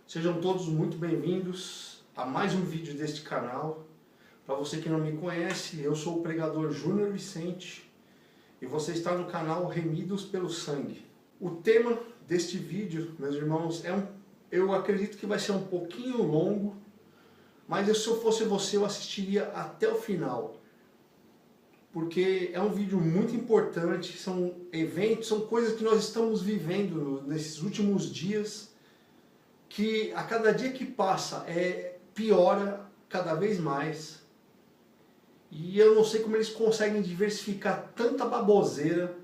Sejam todos muito bem-vindos a mais um vídeo deste canal. Para você que não me conhece, eu sou o pregador Júnior Vicente e você está no canal Remidos pelo Sangue. O tema deste vídeo, meus irmãos, eu acredito que vai ser um pouquinho longo, mas se eu fosse você, eu assistiria até o final. Porque é um vídeo muito importante, são eventos, são coisas que nós estamos vivendo nesses últimos dias, que a cada dia que passa piora cada vez mais. E eu não sei como eles conseguem diversificar tanta baboseira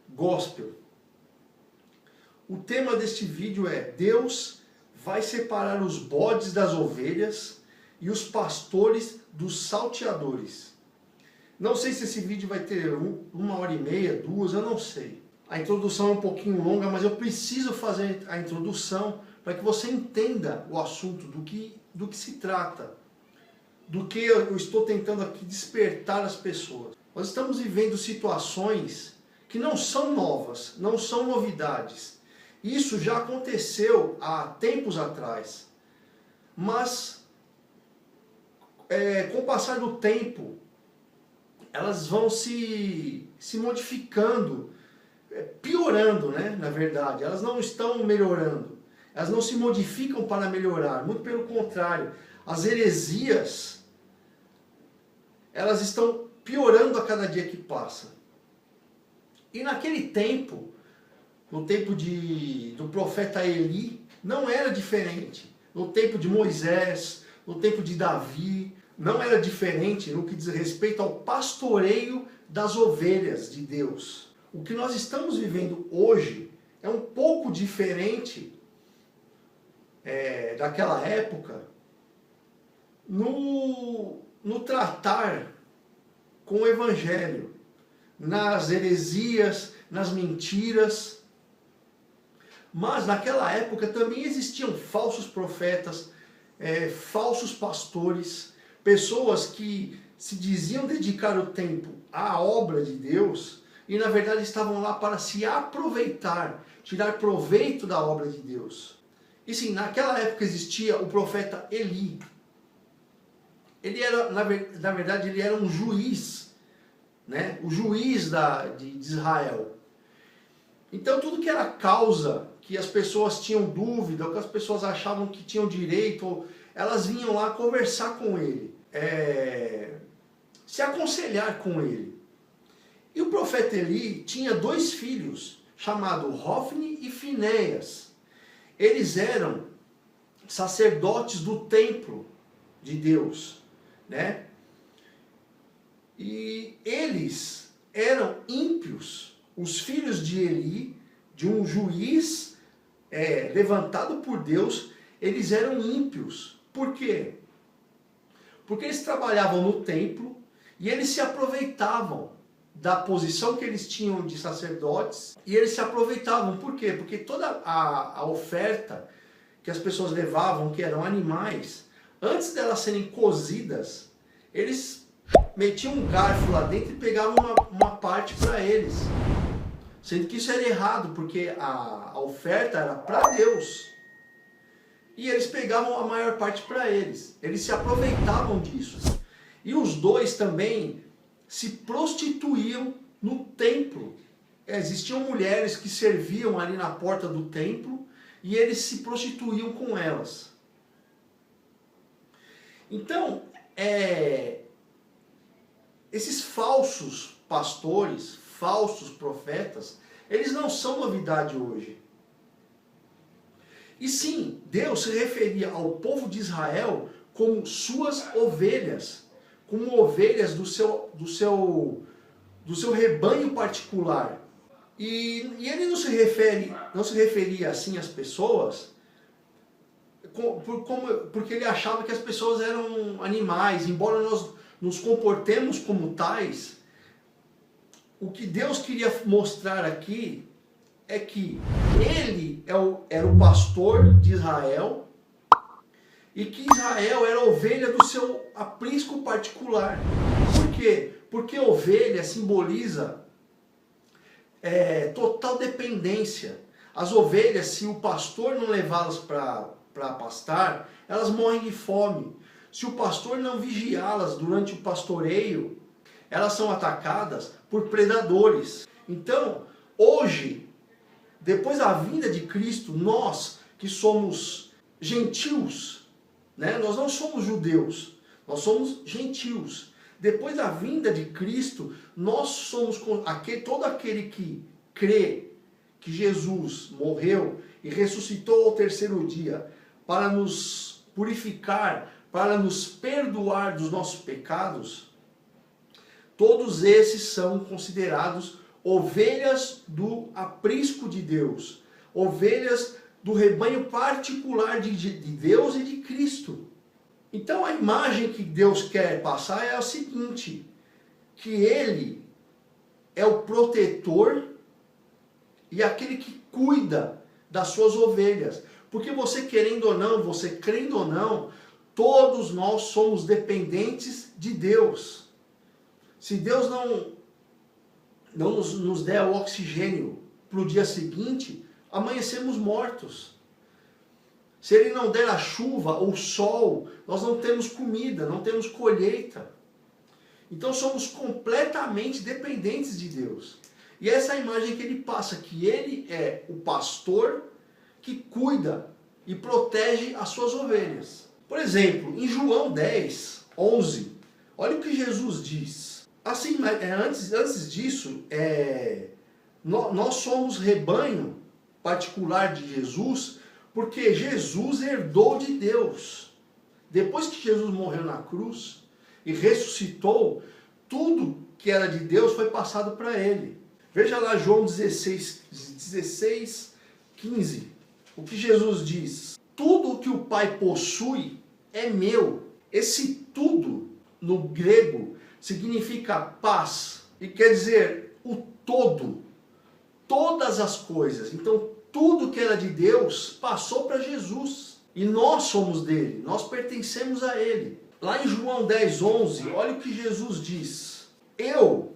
gospel. O tema deste vídeo é: Deus vai separar os bodes das ovelhas e os pastores dos salteadores. Não sei se esse vídeo vai ter 1h30, 2, eu não sei. A introdução é um pouquinho longa, mas eu preciso fazer a introdução para que você entenda o assunto, do que se trata, do que eu estou tentando aqui despertar as pessoas. Nós estamos vivendo situações que não são novas, não são novidades. Isso já aconteceu há tempos atrás, mas com o passar do tempo, elas vão se modificando, piorando, né? Na verdade, elas não estão melhorando. Elas não se modificam para melhorar, muito pelo contrário. As heresias, elas estão piorando a cada dia que passa. E naquele tempo, no tempo do profeta Eli, não era diferente. No tempo de Moisés, no tempo de Davi, não era diferente no que diz respeito ao pastoreio das ovelhas de Deus. O que nós estamos vivendo hoje é um pouco diferente daquela época no tratar com o Evangelho, nas heresias, nas mentiras. Mas naquela época também existiam falsos profetas, falsos pastores, pessoas que se diziam dedicar o tempo à obra de Deus e na verdade estavam lá para se aproveitar, tirar proveito da obra de Deus. E sim, naquela época existia o profeta Eli. Ele era, na verdade, ele era um juiz, né? O juiz de Israel. Então tudo que era causa, que as pessoas tinham dúvida, ou que as pessoas achavam que tinham direito, elas vinham lá conversar com ele, se aconselhar com ele. E o profeta Eli tinha 2 filhos, chamados Hofni e Finéias. Eles eram sacerdotes do templo de Deus, né? E eles eram ímpios. Os filhos de Eli, de um juiz levantado por Deus, eles eram ímpios. Por quê? Porque eles trabalhavam no templo e eles se aproveitavam da posição que eles tinham de sacerdotes, e eles se aproveitavam. Por quê? Porque toda a oferta que as pessoas levavam, que eram animais, antes delas serem cozidas, eles metiam um garfo lá dentro e pegavam uma parte para eles. Sendo que isso era errado, porque a oferta era para Deus. E eles pegavam a maior parte para eles. Eles se aproveitavam disso. E os 2 também se prostituíam no templo. Existiam mulheres que serviam ali na porta do templo e eles se prostituíam com elas. Então, esses falsos pastores, falsos profetas, eles não são novidade hoje. E sim, Deus se referia ao povo de Israel como suas ovelhas, como ovelhas do seu rebanho particular. E ele não se referia assim às pessoas, porque ele achava que as pessoas eram animais. Embora nós nos comportemos como tais, o que Deus queria mostrar aqui é que ele era o pastor de Israel, e que Israel era a ovelha do seu aprisco particular. Por quê? Porque ovelha simboliza total dependência. As ovelhas, se o pastor não levá-las para para pastar, elas morrem de fome. Se o pastor não vigiá-las durante o pastoreio, elas são atacadas por predadores. Então, hoje, depois da vinda de Cristo, nós que somos gentios, né? Nós não somos judeus, nós somos gentios. Depois da vinda de Cristo, nós somos todo aquele que crê que Jesus morreu e ressuscitou ao terceiro dia para nos purificar, para nos perdoar dos nossos pecados. Todos esses são considerados ovelhas do aprisco de Deus, ovelhas do rebanho particular de Deus e de Cristo. Então a imagem que Deus quer passar é a seguinte, que Ele é o protetor e aquele que cuida das suas ovelhas. Porque você querendo ou não, você crendo ou não, todos nós somos dependentes de Deus. Se Deus não nos der o oxigênio para o dia seguinte, amanhecemos mortos. Se Ele não der a chuva ou o sol, nós não temos comida, não temos colheita. Então somos completamente dependentes de Deus. E essa é a imagem que Ele passa, que Ele é o pastor que cuida e protege as suas ovelhas. Por exemplo, em João 10, 11, olha o que Jesus diz. Assim, antes disso, nós somos rebanho particular de Jesus, porque Jesus herdou de Deus. Depois que Jesus morreu na cruz e ressuscitou, tudo que era de Deus foi passado para Ele. Veja lá João 16, 15. O que Jesus diz? Tudo que o Pai possui é meu. Esse tudo, no grego, significa paz. E quer dizer o todo. Todas as coisas. Então, tudo que era de Deus passou para Jesus. E nós somos dele. Nós pertencemos a ele. Lá em João 10, 11, olha o que Jesus diz. Eu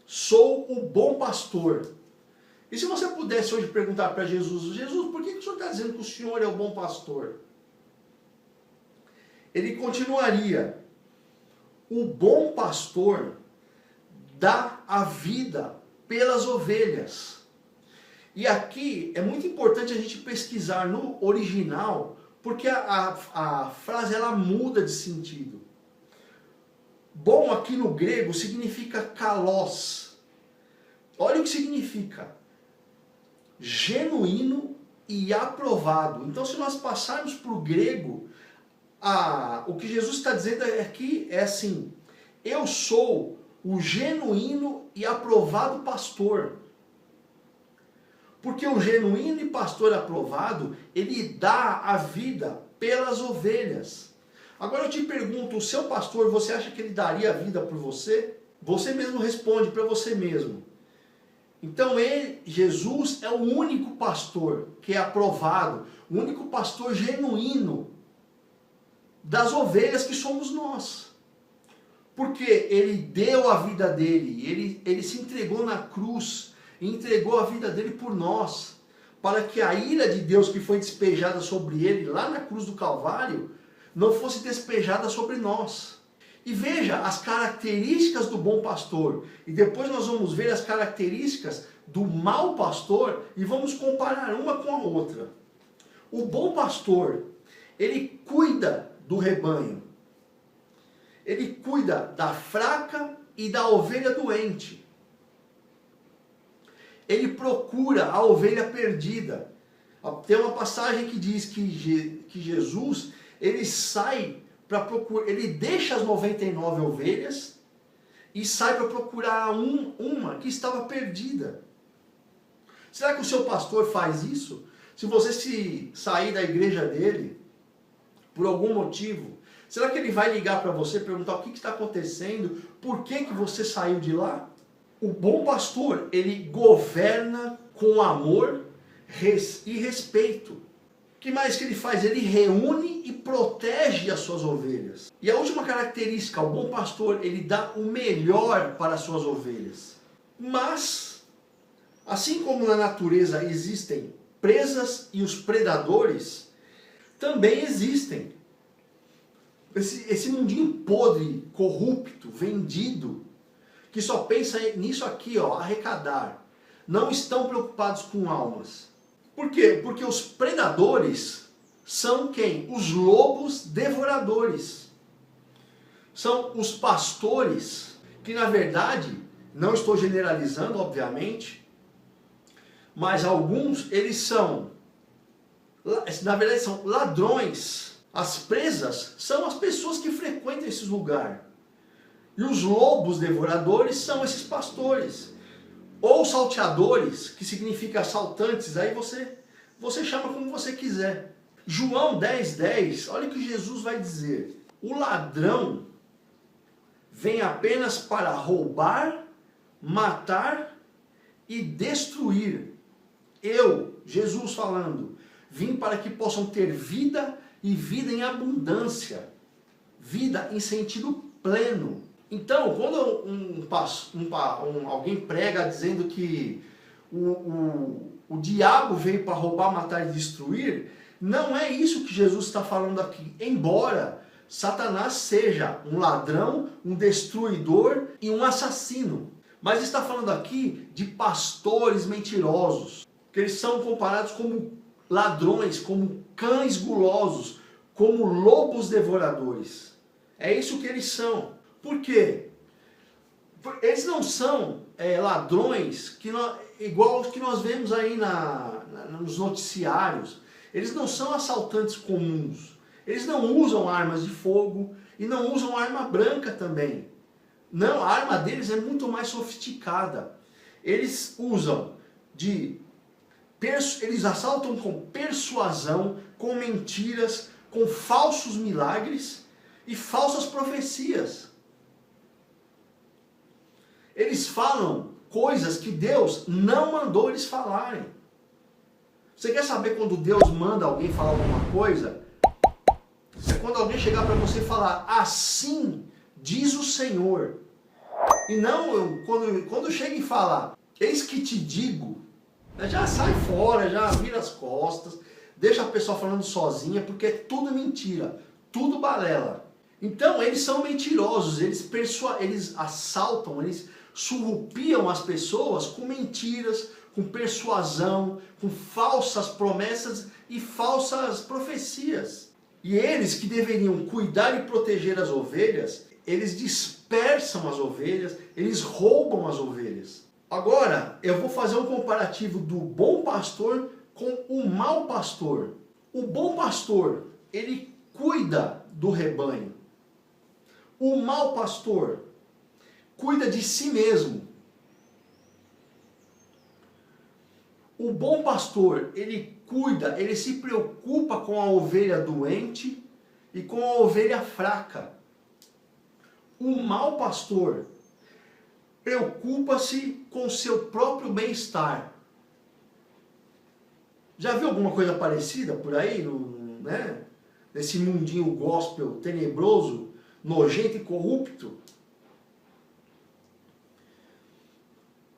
sou o bom pastor. E se você pudesse hoje perguntar para Jesus, Jesus, por que o Senhor está dizendo que o Senhor é o bom pastor? Ele continuaria, o bom pastor dá a vida pelas ovelhas. E aqui é muito importante a gente pesquisar no original, porque a frase ela muda de sentido. Bom aqui no grego significa kalos. Olha o que significa. Genuíno e aprovado. Então, se nós passarmos para o grego, o que Jesus está dizendo aqui é assim: eu sou o genuíno e aprovado pastor. Porque o genuíno e pastor aprovado, ele dá a vida pelas ovelhas. Agora eu te pergunto, o seu pastor, você acha que ele daria a vida por você? Você mesmo responde para você mesmo. Então Jesus é o único pastor que é aprovado, o único pastor genuíno das ovelhas que somos nós. Porque ele deu a vida dele, ele se entregou na cruz, e entregou a vida dele por nós, para que a ira de Deus que foi despejada sobre ele lá na cruz do Calvário, não fosse despejada sobre nós. E veja as características do bom pastor. E depois nós vamos ver as características do mau pastor e vamos comparar uma com a outra. O bom pastor, ele cuida do rebanho. Ele cuida da fraca e da ovelha doente. Ele procura a ovelha perdida. Tem uma passagem que diz que Jesus, ele sai para procurar, ele deixa as 99 ovelhas e sai para procurar uma que estava perdida. Será que o seu pastor faz isso? Se você sair da igreja dele, por algum motivo, será que ele vai ligar para você e perguntar o que está acontecendo? Por que você saiu de lá? O bom pastor, ele governa com amor e respeito. O que mais que ele faz? Ele reúne e protege as suas ovelhas. E a última característica, o bom pastor, ele dá o melhor para as suas ovelhas. Mas, assim como na natureza existem presas e os predadores, também existem. Esse mundinho podre, corrupto, vendido, que só pensa nisso aqui, ó, arrecadar. Não estão preocupados com almas. Por quê? Porque os predadores são quem? Os lobos devoradores. São os pastores, que na verdade, não estou generalizando, obviamente, mas alguns, eles são, na verdade, são ladrões. As presas são as pessoas que frequentam esses lugares. E os lobos devoradores são esses pastores. Ou salteadores, que significa assaltantes, aí você chama como você quiser. João 10:10, olha o que Jesus vai dizer. O ladrão vem apenas para roubar, matar e destruir. Eu, Jesus falando, vim para que possam ter vida e vida em abundância. Vida em sentido pleno. Então, quando alguém prega dizendo que o diabo veio para roubar, matar e destruir, não é isso que Jesus está falando aqui. Embora Satanás seja um ladrão, um destruidor e um assassino. Mas está falando aqui de pastores mentirosos, que eles são comparados como ladrões, como cães gulosos, como lobos devoradores. É isso que eles são. Por quê? Eles não são ladrões igual os que nós vemos aí nos noticiários. Eles não são assaltantes comuns. Eles não usam armas de fogo e não usam arma branca também. Não, a arma deles é muito mais sofisticada. Eles usam eles assaltam com persuasão, com mentiras, com falsos milagres e falsas profecias. Eles falam coisas que Deus não mandou eles falarem. Você quer saber quando Deus manda alguém falar alguma coisa? É quando alguém chegar para você e falar, assim diz o Senhor. E não quando chega e fala, eis que te digo, já sai fora, já vira as costas, deixa a pessoa falando sozinha, porque é tudo mentira, tudo balela. Então eles são mentirosos, eles assaltam, eles surrupiam as pessoas com mentiras, com persuasão, com falsas promessas e falsas profecias. E eles que deveriam cuidar e proteger as ovelhas, eles dispersam as ovelhas, eles roubam as ovelhas. Agora, eu vou fazer um comparativo do bom pastor com o mau pastor. O bom pastor, ele cuida do rebanho. O mau pastor cuida de si mesmo. O bom pastor, ele cuida, ele se preocupa com a ovelha doente e com a ovelha fraca. O mau pastor preocupa-se com o seu próprio bem-estar. Já viu alguma coisa parecida por aí, nesse mundinho gospel tenebroso, nojento e corrupto?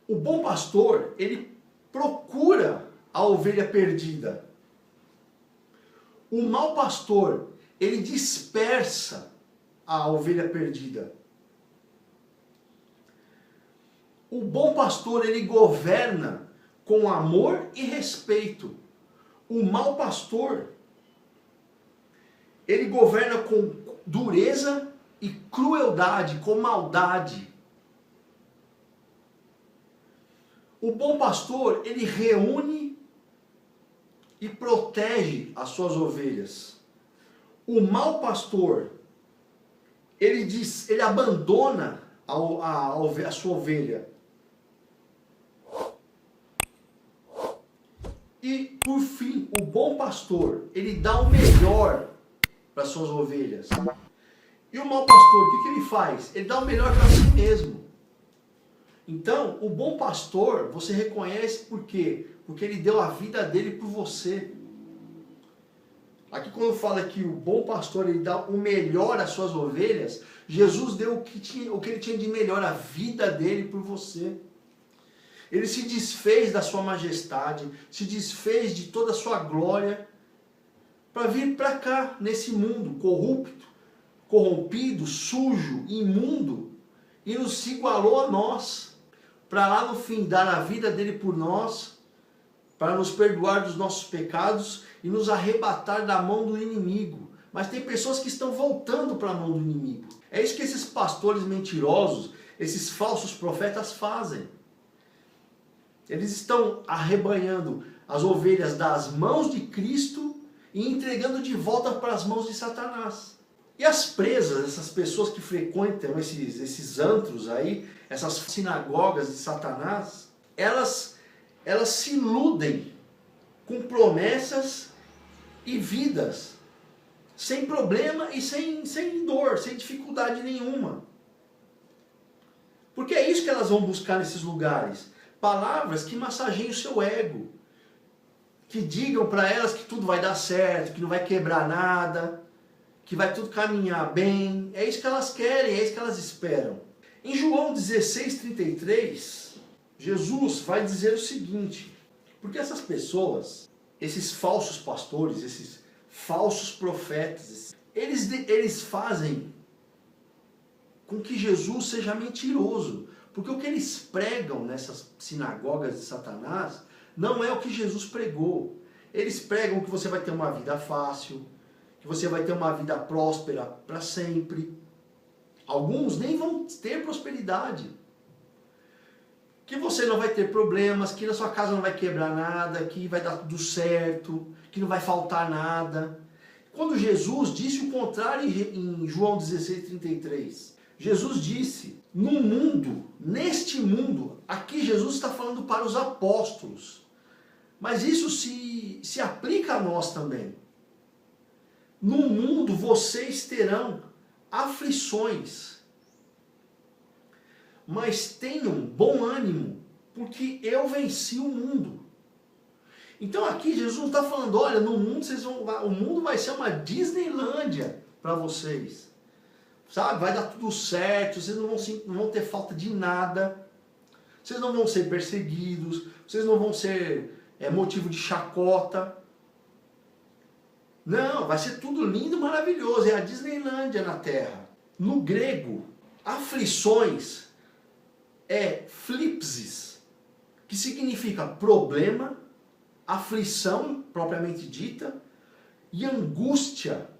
O bom pastor, ele procura a ovelha perdida. O mau pastor, ele dispersa a ovelha perdida. O bom pastor, ele governa com amor e respeito. O mau pastor, ele governa com dureza e crueldade, com maldade. O bom pastor, ele reúne e protege as suas ovelhas. O mau pastor, ele abandona a sua ovelha. E, por fim, o bom pastor, ele dá o melhor para as suas ovelhas. E o mau pastor, o que ele faz? Ele dá o melhor para si mesmo. Então, o bom pastor, você reconhece por quê? Porque ele deu a vida dele por você. Aqui quando fala que o bom pastor, ele dá o melhor às suas ovelhas, Jesus deu o que ele tinha de melhor, a vida dele por você. Ele se desfez da sua majestade, se desfez de toda a sua glória, para vir para cá, nesse mundo corrupto, corrompido, sujo, imundo, e nos igualou a nós, para lá no fim dar a vida dele por nós, para nos perdoar dos nossos pecados e nos arrebatar da mão do inimigo. Mas tem pessoas que estão voltando para a mão do inimigo. É isso que esses pastores mentirosos, esses falsos profetas fazem. Eles estão arrebanhando as ovelhas das mãos de Cristo e entregando de volta para as mãos de Satanás. E as presas, essas pessoas que frequentam esses antros aí, essas sinagogas de Satanás, elas se iludem com promessas e vidas, sem problema e sem dor, sem dificuldade nenhuma. Porque é isso que elas vão buscar nesses lugares. Palavras que massageiem o seu ego, que digam para elas que tudo vai dar certo, que não vai quebrar nada, que vai tudo caminhar bem. É isso que elas querem, é isso que elas esperam. Em João 16:33, Jesus vai dizer o seguinte: porque essas pessoas, esses falsos pastores, esses falsos profetas, eles fazem com que Jesus seja mentiroso. Porque o que eles pregam nessas sinagogas de Satanás não é o que Jesus pregou. Eles pregam que você vai ter uma vida fácil, que você vai ter uma vida próspera para sempre. Alguns nem vão ter prosperidade. Que você não vai ter problemas, que na sua casa não vai quebrar nada, que vai dar tudo certo, que não vai faltar nada. Quando Jesus disse o contrário em João 16:33, Jesus disse, no mundo, neste mundo, aqui Jesus está falando para os apóstolos, mas isso se aplica a nós também. No mundo vocês terão aflições, mas tenham bom ânimo, porque eu venci o mundo. Então aqui Jesus não está falando, olha, no mundo o mundo vai ser uma Disneylândia para vocês. Sabe, vai dar tudo certo, vocês não vão ter falta de nada, vocês não vão ser perseguidos, vocês não vão ser motivo de chacota. Não, vai ser tudo lindo, maravilhoso, é a Disneylândia na Terra. No grego, aflições é flipsis, que significa problema, aflição propriamente dita e angústia.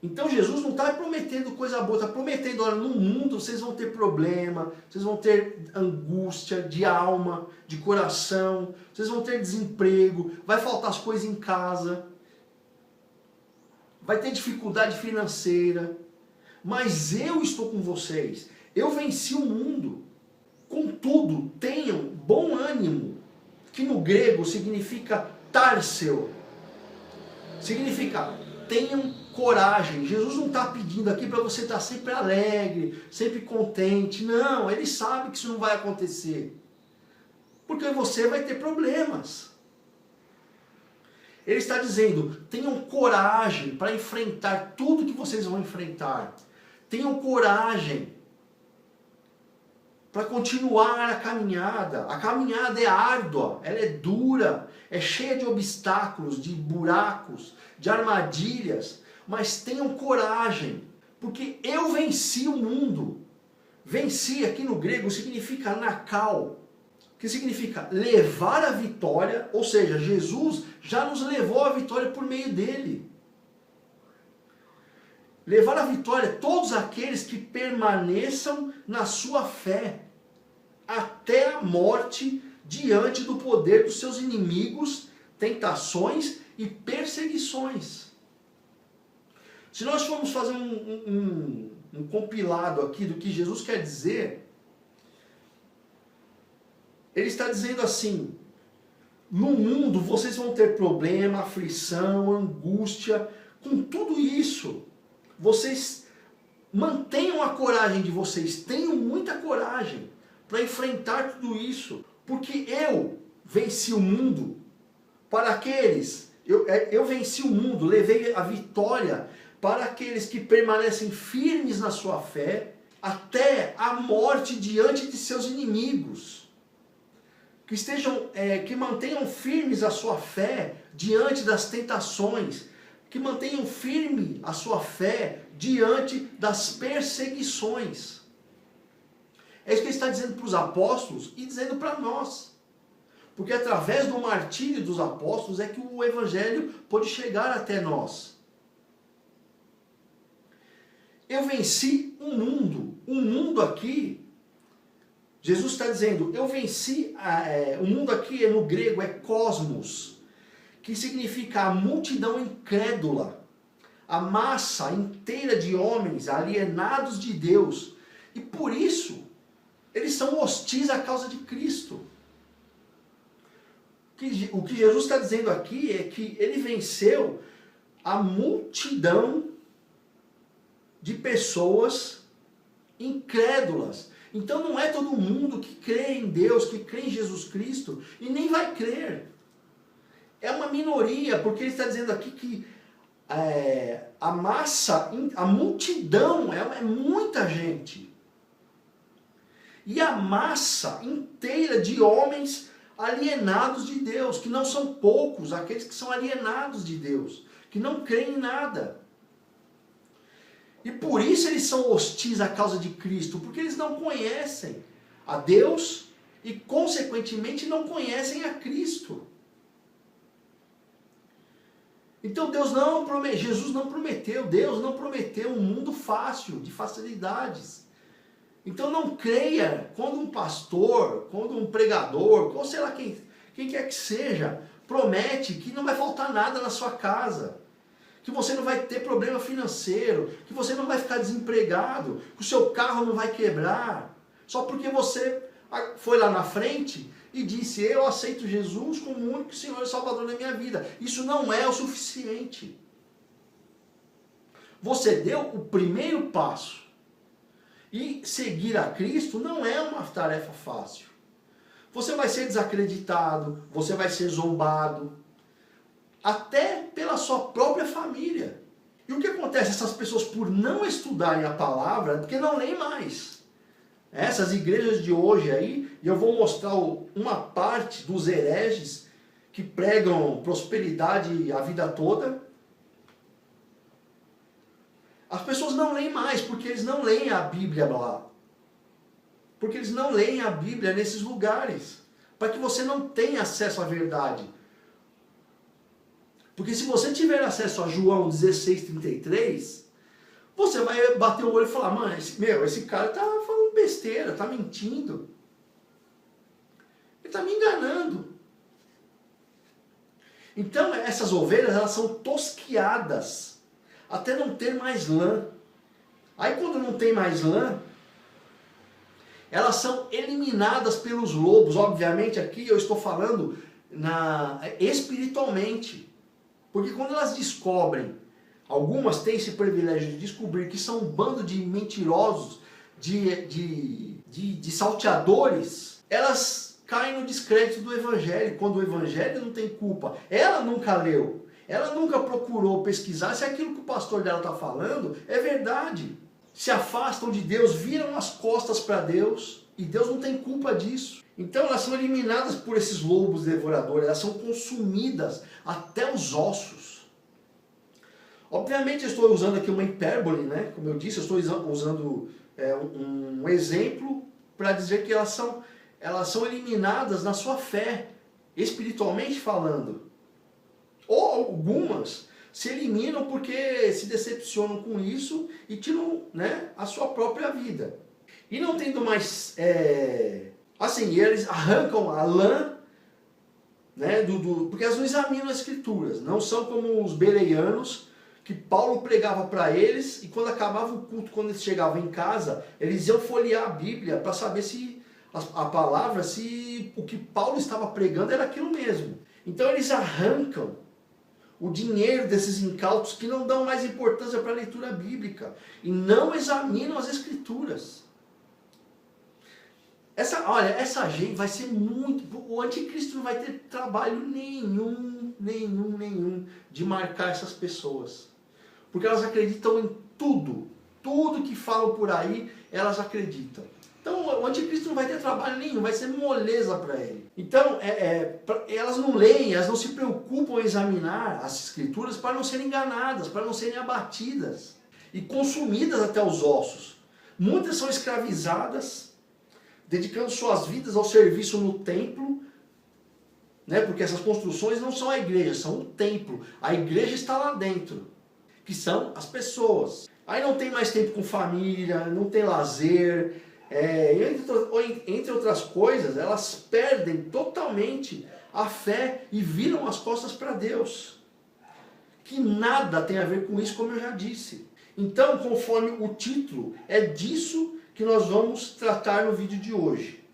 Então Jesus não está prometendo coisa boa, está prometendo, olha, no mundo vocês vão ter problema, vocês vão ter angústia de alma, de coração, vocês vão ter desemprego, vai faltar as coisas em casa, vai ter dificuldade financeira, mas eu estou com vocês, eu venci o mundo. Contudo, tenham bom ânimo, que no grego significa tarseu, significa tenham coragem. Jesus não está pedindo aqui para você estar sempre alegre, sempre contente. Não, ele sabe que isso não vai acontecer. Porque você vai ter problemas. Ele está dizendo, tenham coragem para enfrentar tudo que vocês vão enfrentar. Tenham coragem para continuar a caminhada. A caminhada é árdua, ela é dura, é cheia de obstáculos, de buracos, de armadilhas. Mas tenham coragem, porque eu venci o mundo. Venci aqui no grego significa nakal, que significa levar a vitória, ou seja, Jesus já nos levou a vitória por meio dele. Levar a vitória todos aqueles que permaneçam na sua fé, até a morte, diante do poder dos seus inimigos, tentações e perseguições. Se nós formos fazer um compilado aqui do que Jesus quer dizer, ele está dizendo assim, no mundo vocês vão ter problema, aflição, angústia, com tudo isso, vocês mantenham a coragem de vocês, tenham muita coragem para enfrentar tudo isso, porque eu venci o mundo para aqueles, eu venci o mundo, levei a vitória para aqueles que permanecem firmes na sua fé, até a morte diante de seus inimigos. Que mantenham firmes a sua fé diante das tentações, que mantenham firme a sua fé diante das perseguições. É isso que ele está dizendo para os apóstolos e dizendo para nós. Porque através do martírio dos apóstolos é que o evangelho pôde chegar até nós. Eu venci o mundo. O mundo aqui, Jesus está dizendo, eu venci, o mundo aqui no grego é cosmos, que significa a multidão incrédula, a massa inteira de homens alienados de Deus. E por isso, eles são hostis à causa de Cristo. O que Jesus está dizendo aqui é que ele venceu a multidão de pessoas incrédulas. Então não é todo mundo que crê em Deus, que crê em Jesus Cristo e nem vai crer. É uma minoria, porque ele está dizendo aqui que a massa, a multidão é muita gente. E a massa inteira de homens alienados de Deus, que não são poucos, aqueles que são alienados de Deus, que não creem em nada. E por isso eles são hostis à causa de Cristo, porque eles não conhecem a Deus e, consequentemente, não conhecem a Cristo. Então Jesus não prometeu, Deus não prometeu um mundo fácil, de facilidades. Então não creia quando um pastor, quando um pregador, ou sei lá quem quer que seja, promete que não vai faltar nada na sua casa, que você não vai ter problema financeiro, que você não vai ficar desempregado, que o seu carro não vai quebrar, só porque você foi lá na frente e disse, eu aceito Jesus como o único Senhor e Salvador da minha vida. Isso não é o suficiente. Você deu o primeiro passo. E seguir a Cristo não é uma tarefa fácil. Você vai ser desacreditado, você vai ser zombado, até pela sua própria família. E o que acontece? Essas pessoas, por não estudarem a palavra, porque não leem mais. Essas igrejas de hoje aí, e eu vou mostrar uma parte dos hereges que pregam prosperidade a vida toda. As pessoas não leem mais, porque eles não leem a Bíblia lá. Porque eles não leem a Bíblia nesses lugares. Para que você não tenha acesso à verdade. Porque se você tiver acesso a João 16:33, você vai bater o olho e falar, mano, esse cara está falando besteira, está mentindo. Ele está me enganando. Então essas ovelhas, elas são tosquiadas até não ter mais lã. Aí quando não tem mais lã, elas são eliminadas pelos lobos. Obviamente aqui eu estou falando espiritualmente. Porque quando elas descobrem, algumas têm esse privilégio de descobrir que são um bando de mentirosos, de salteadores, elas caem no descrédito do Evangelho, quando o Evangelho não tem culpa. Ela nunca leu. Ela nunca procurou pesquisar se aquilo que o pastor dela está falando é verdade. Se afastam de Deus, viram as costas para Deus, e Deus não tem culpa disso. Então elas são eliminadas por esses lobos devoradores, elas são consumidas até os ossos. Obviamente eu estou usando aqui uma hipérbole, né? Como eu disse, eu estou usando um exemplo para dizer que elas são eliminadas na sua fé, espiritualmente falando. Ou algumas se eliminam porque se decepcionam com isso e tiram, né, a sua própria vida. E não tendo mais... eles arrancam a lã, né, porque elas não examinam as escrituras. Não são como os bereanos, que Paulo pregava para eles, e quando acabava o culto, quando eles chegavam em casa, eles iam folhear a Bíblia para saber se a palavra, se o que Paulo estava pregando era aquilo mesmo. Então eles arrancam o dinheiro desses incautos que não dão mais importância para a leitura bíblica e não examinam as escrituras. Essa gente vai ser muito... O anticristo não vai ter trabalho nenhum de marcar essas pessoas. Porque elas acreditam em tudo. Tudo que falam por aí, elas acreditam. Então o anticristo não vai ter trabalho nenhum, vai ser moleza para ele. Então elas não leem, elas não se preocupam em examinar as escrituras para não serem enganadas, para não serem abatidas e consumidas até os ossos. Muitas são escravizadas, dedicando suas vidas ao serviço no templo, né? Porque essas construções não são a igreja, são o templo. A igreja está lá dentro, que são as pessoas. Aí não tem mais tempo com família, não tem lazer, entre outras coisas, elas perdem totalmente a fé e viram as costas para Deus. Que nada tem a ver com isso, como eu já disse. Então, conforme o título, é disso que nós vamos tratar no vídeo de hoje.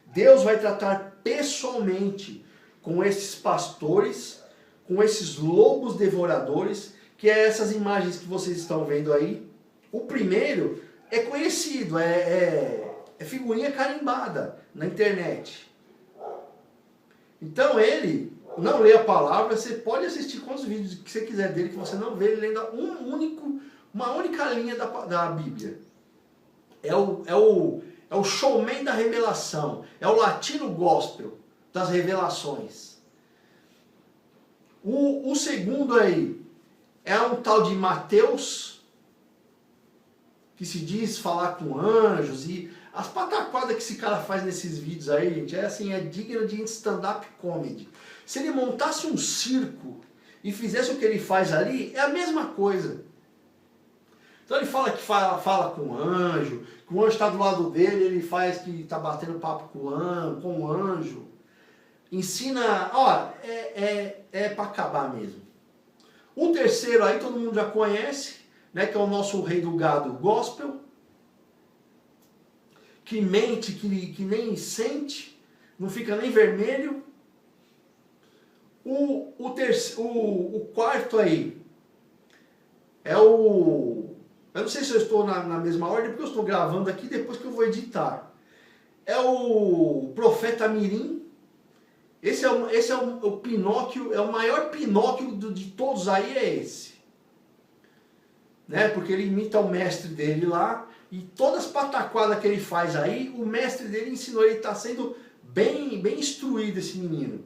Deus vai tratar pessoalmente com esses pastores, com esses lobos devoradores, que é essas imagens que vocês estão vendo aí. O primeiro é conhecido, é figurinha carimbada na internet. Então ele não lê a palavra, você pode assistir quantos vídeos que você quiser dele, que você não vê ele lendo uma única linha da Bíblia. É o showman da revelação, é o latino gospel das revelações. O segundo aí é um tal de Mateus, que se diz falar com anjos, e as pataquadas que esse cara faz nesses vídeos aí, gente, é digno de stand-up comedy. Se ele montasse um circo e fizesse o que ele faz ali, é a mesma coisa. Então ele fala que fala com o anjo, que o anjo está do lado dele, ele faz que está batendo papo com o anjo. Ensina, é para acabar mesmo. O terceiro aí todo mundo já conhece, né, que é o nosso rei do gado gospel, que mente, que nem sente, não fica nem vermelho. O quarto aí é o... Eu não sei se eu estou na mesma ordem, porque eu estou gravando aqui depois que eu vou editar. É o profeta Mirim. Esse é o Pinóquio, é o maior Pinóquio de todos aí, é esse. Né? Porque ele imita o mestre dele lá, e todas as pataquadas que ele faz aí, o mestre dele ensinou, ele está sendo bem instruído, esse menino.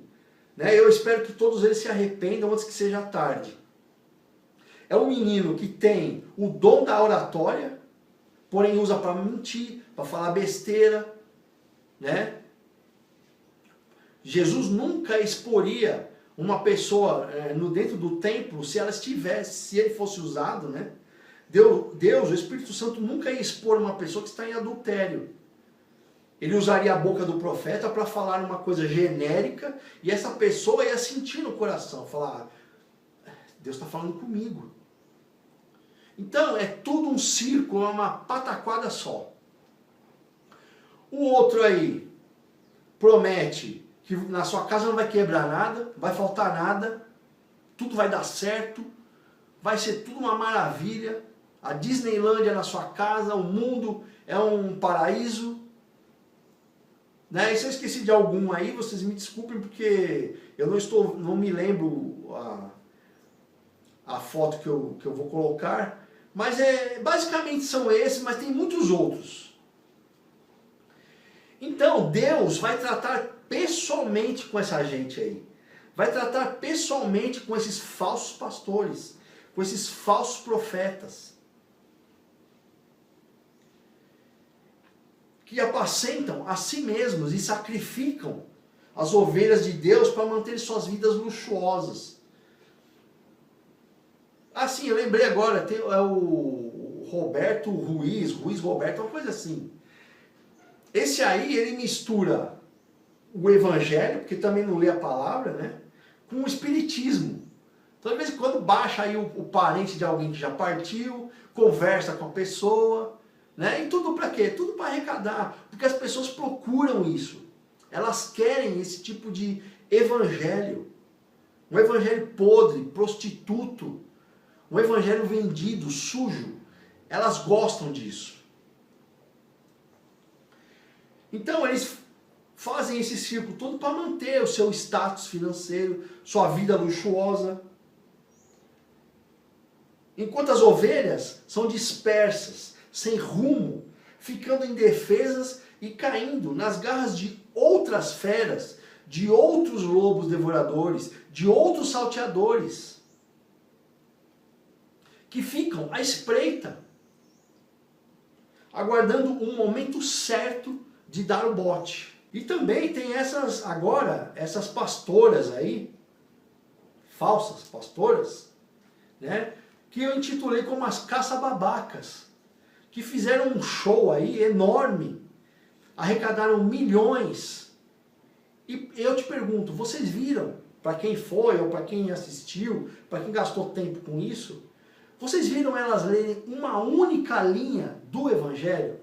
Né? Eu espero que todos eles se arrependam antes que seja tarde. É um menino que tem o dom da oratória, porém usa para mentir, para falar besteira, né? Jesus nunca exporia uma pessoa dentro do templo se ela estivesse, se ele fosse usado, né? Deus, o Espírito Santo, nunca ia expor uma pessoa que está em adultério. Ele usaria a boca do profeta para falar uma coisa genérica e essa pessoa ia sentir no coração, falar, Deus está falando comigo. Então é tudo um círculo, é uma pataquada só. O outro aí promete que na sua casa não vai quebrar nada, vai faltar nada, tudo vai dar certo, vai ser tudo uma maravilha, a Disneylândia na sua casa, o mundo é um paraíso. Né? E se eu esqueci de algum aí, vocês me desculpem, porque eu não me lembro a foto que eu vou colocar, mas basicamente são esses, mas tem muitos outros. Então Deus vai tratar pessoalmente com essa gente aí. Vai tratar pessoalmente com esses falsos pastores, com esses falsos profetas, que apacentam a si mesmos e sacrificam as ovelhas de Deus para manter suas vidas luxuosas. Assim, eu lembrei agora, é o Roberto Ruiz Roberto, uma coisa assim. Esse aí, ele mistura o evangelho, porque também não lê a palavra, né, com o espiritismo. Então, de vez em quando, baixa aí o parente de alguém que já partiu, conversa com a pessoa, né, e tudo para quê? Tudo para arrecadar, porque as pessoas procuram isso. Elas querem esse tipo de evangelho. Um evangelho podre, prostituto, um evangelho vendido, sujo. Elas gostam disso. Então eles fazem esse círculo todo para manter o seu status financeiro, sua vida luxuosa. Enquanto as ovelhas são dispersas, sem rumo, ficando indefesas e caindo nas garras de outras feras, de outros lobos devoradores, de outros salteadores, que ficam à espreita, aguardando um momento certo de dar o bote. E também tem essas pastoras aí, falsas pastoras, né, que eu intitulei como as caça-babacas, que fizeram um show aí enorme, arrecadaram milhões. E eu te pergunto, vocês viram, para quem foi ou para quem assistiu, para quem gastou tempo com isso, vocês viram elas lerem uma única linha do Evangelho?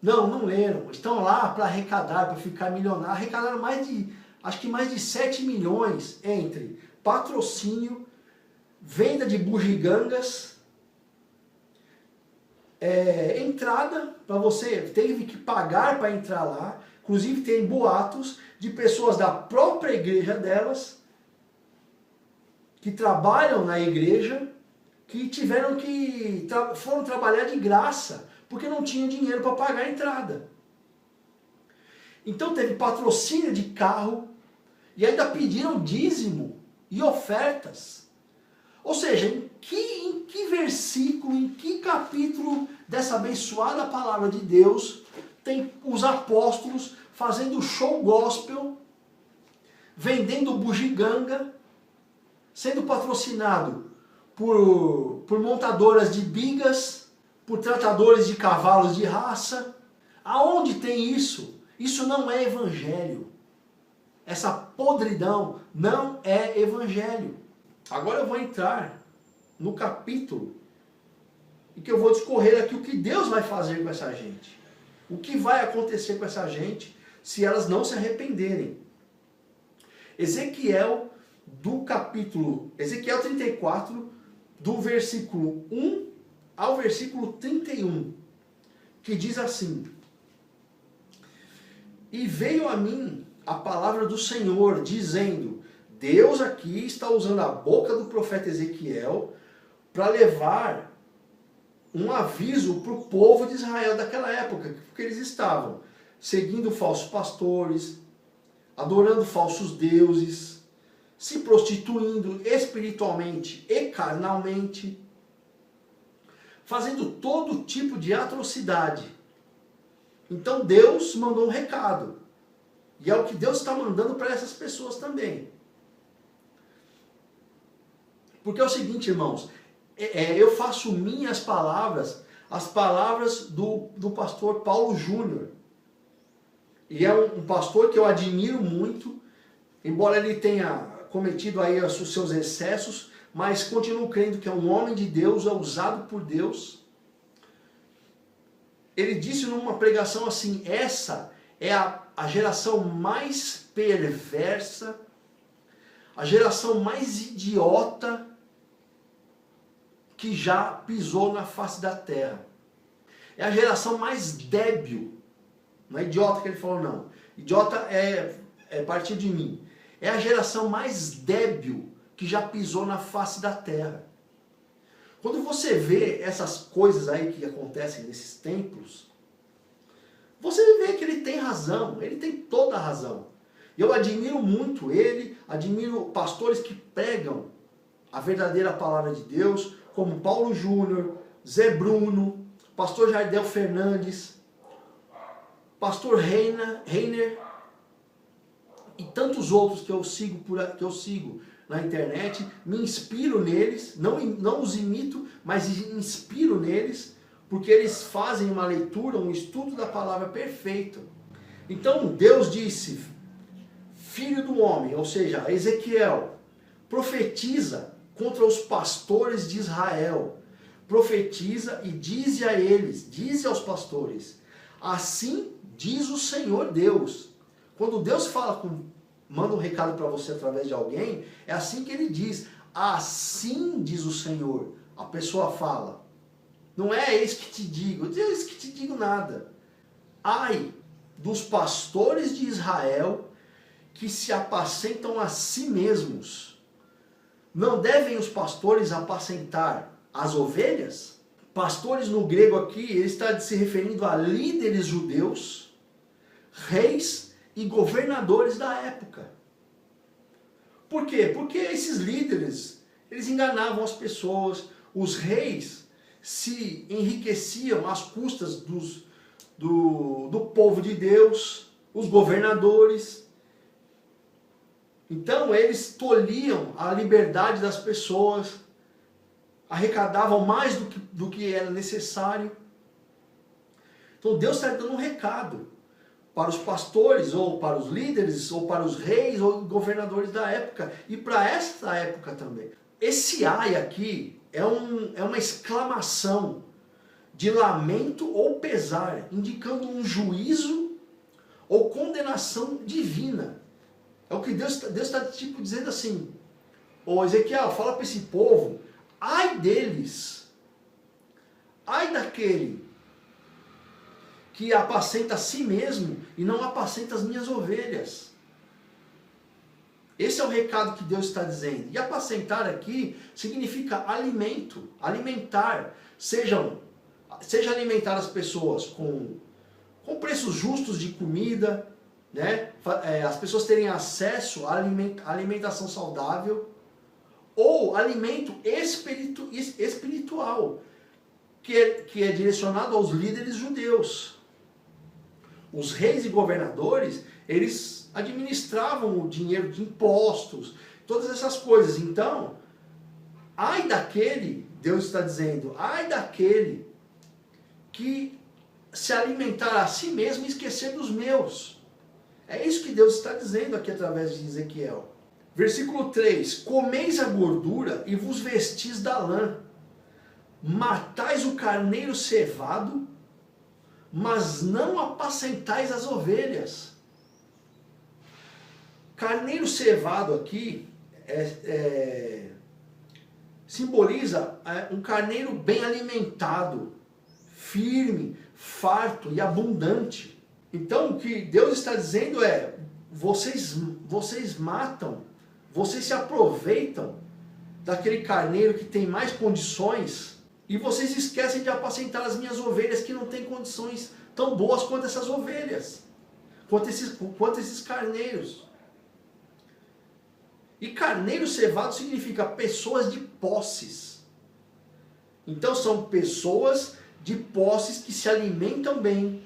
Não leram. Estão lá para arrecadar, para ficar milionário. Arrecadaram acho que mais de 7 milhões entre patrocínio, venda de bugigangas, entrada para você, teve que pagar para entrar lá. Inclusive tem boatos de pessoas da própria igreja delas, que trabalham na igreja, que foram trabalhar de graça, porque não tinham dinheiro para pagar a entrada. Então teve patrocínio de carro, e ainda pediram dízimo e ofertas. Ou seja, em que versículo, em que capítulo dessa abençoada palavra de Deus tem os apóstolos fazendo show gospel, vendendo bugiganga, sendo patrocinado por montadoras de bigas, por tratadores de cavalos de raça? Aonde tem isso? Isso não é evangelho. Essa podridão não é evangelho. Agora eu vou entrar no capítulo e que eu vou discorrer aqui o que Deus vai fazer com essa gente. O que vai acontecer com essa gente se elas não se arrependerem. Ezequiel 34, do versículo 1 ao versículo 31, que diz assim: E veio a mim a palavra do Senhor, dizendo... Deus aqui está usando a boca do profeta Ezequiel para levar um aviso para o povo de Israel daquela época, porque eles estavam seguindo falsos pastores, adorando falsos deuses, se prostituindo espiritualmente e carnalmente, fazendo todo tipo de atrocidade. Então Deus mandou um recado, e é o que Deus está mandando para essas pessoas também. Porque é o seguinte, irmãos, eu faço minhas palavras, as palavras do pastor Paulo Júnior. E é um pastor que eu admiro muito, embora ele tenha cometido aí os seus excessos, mas continuo crendo que é um homem de Deus, é usado por Deus. Ele disse numa pregação assim: essa é a geração mais perversa, a geração mais idiota que já pisou na face da terra. É a geração mais débil. Não é idiota que ele falou, não. Idiota é partir de mim. É a geração mais débil que já pisou na face da terra. Quando você vê essas coisas aí que acontecem nesses templos, você vê que ele tem razão, ele tem toda a razão. Eu admiro muito ele, admiro pastores que pregam a verdadeira palavra de Deus, como Paulo Júnior, Zé Bruno, pastor Jardel Fernandes, pastor Reiner e tantos outros que eu sigo na internet. Me inspiro neles, não os imito, mas inspiro neles, porque eles fazem uma leitura, um estudo da palavra perfeito. Então Deus disse: filho do homem, ou seja, Ezequiel, profetiza contra os pastores de Israel. Profetiza e dize a eles, dize aos pastores: assim diz o Senhor Deus. Quando Deus manda um recado para você através de alguém, é assim que ele diz: assim diz o Senhor. A pessoa fala. Não é eis que te digo, eis que te digo nada. Ai dos pastores de Israel que se apacentam a si mesmos. Não devem os pastores apacentar as ovelhas? Pastores no grego aqui, ele está se referindo a líderes judeus, reis e governadores da época. Por quê? Porque esses líderes, eles enganavam as pessoas, os reis se enriqueciam às custas do povo de Deus, os governadores. Então eles tolhiam a liberdade das pessoas, arrecadavam mais do que era necessário. Então Deus está dando um recado para os pastores, ou para os líderes, ou para os reis, ou governadores da época, e para esta época também. Esse ai aqui é uma exclamação de lamento ou pesar, indicando um juízo ou condenação divina. É o que Deus está tipo dizendo assim: ô Ezequiel, fala para esse povo, ai deles, ai daquele que apacenta a si mesmo e não apacenta as minhas ovelhas. Esse é o recado que Deus está dizendo. E apacentar aqui significa alimento, alimentar. Seja alimentar as pessoas com preços justos de comida, né? As pessoas terem acesso à alimentação saudável, ou alimento espiritual, que é direcionado aos líderes judeus. Os reis e governadores, eles administravam o dinheiro de impostos, todas essas coisas. Então, ai daquele, Deus está dizendo, ai daquele que se alimentar a si mesmo e esquecer dos meus. É isso que Deus está dizendo aqui através de Ezequiel. Versículo 3: comeis a gordura e vos vestis da lã, matais o carneiro cevado, mas não apacentais as ovelhas. Carneiro cevado aqui simboliza um carneiro bem alimentado, firme, farto e abundante. Então o que Deus está dizendo é: vocês matam, vocês se aproveitam daquele carneiro que tem mais condições, e vocês esquecem de apacentar as minhas ovelhas que não têm condições tão boas quanto essas ovelhas, quanto esses carneiros. E carneiro cevado significa pessoas de posses. Então são pessoas de posses que se alimentam bem,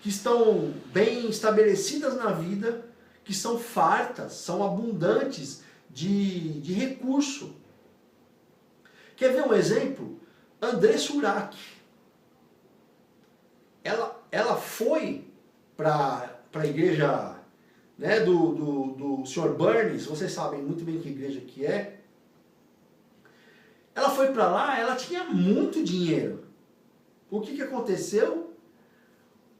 que estão bem estabelecidas na vida, que são fartas, são abundantes de recurso. Quer ver um exemplo? André Surak. Ela foi para a igreja, né, do Sr. Burns, vocês sabem muito bem que igreja que é. Ela foi para lá, ela tinha muito dinheiro. O que aconteceu?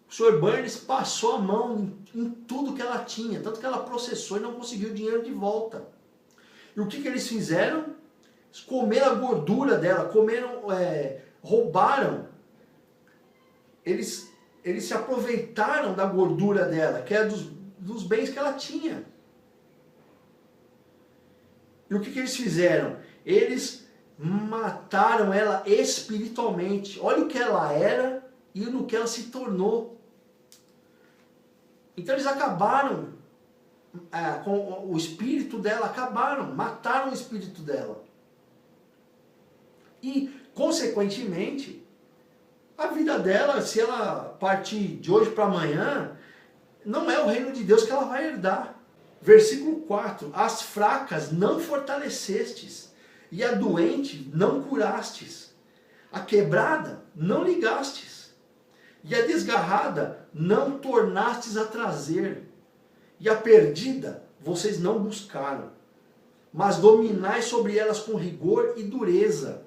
O Sr. Burns passou a mão em tudo que ela tinha, tanto que ela processou e não conseguiu o dinheiro de volta. E o que eles fizeram? Eles comeram a gordura dela, roubaram. Eles se aproveitaram da gordura dela, que era dos bens que ela tinha. E o que eles fizeram? Eles mataram ela espiritualmente. Olha o que ela era e no que ela se tornou. Então eles acabaram com o espírito dela, mataram o espírito dela. E, consequentemente, a vida dela, se ela partir de hoje para amanhã, não é o reino de Deus que ela vai herdar. Versículo 4: as fracas não fortalecestes, e a doente não curastes, a quebrada não ligastes, e a desgarrada não tornastes a trazer, e a perdida vocês não buscaram, mas dominais sobre elas com rigor e dureza.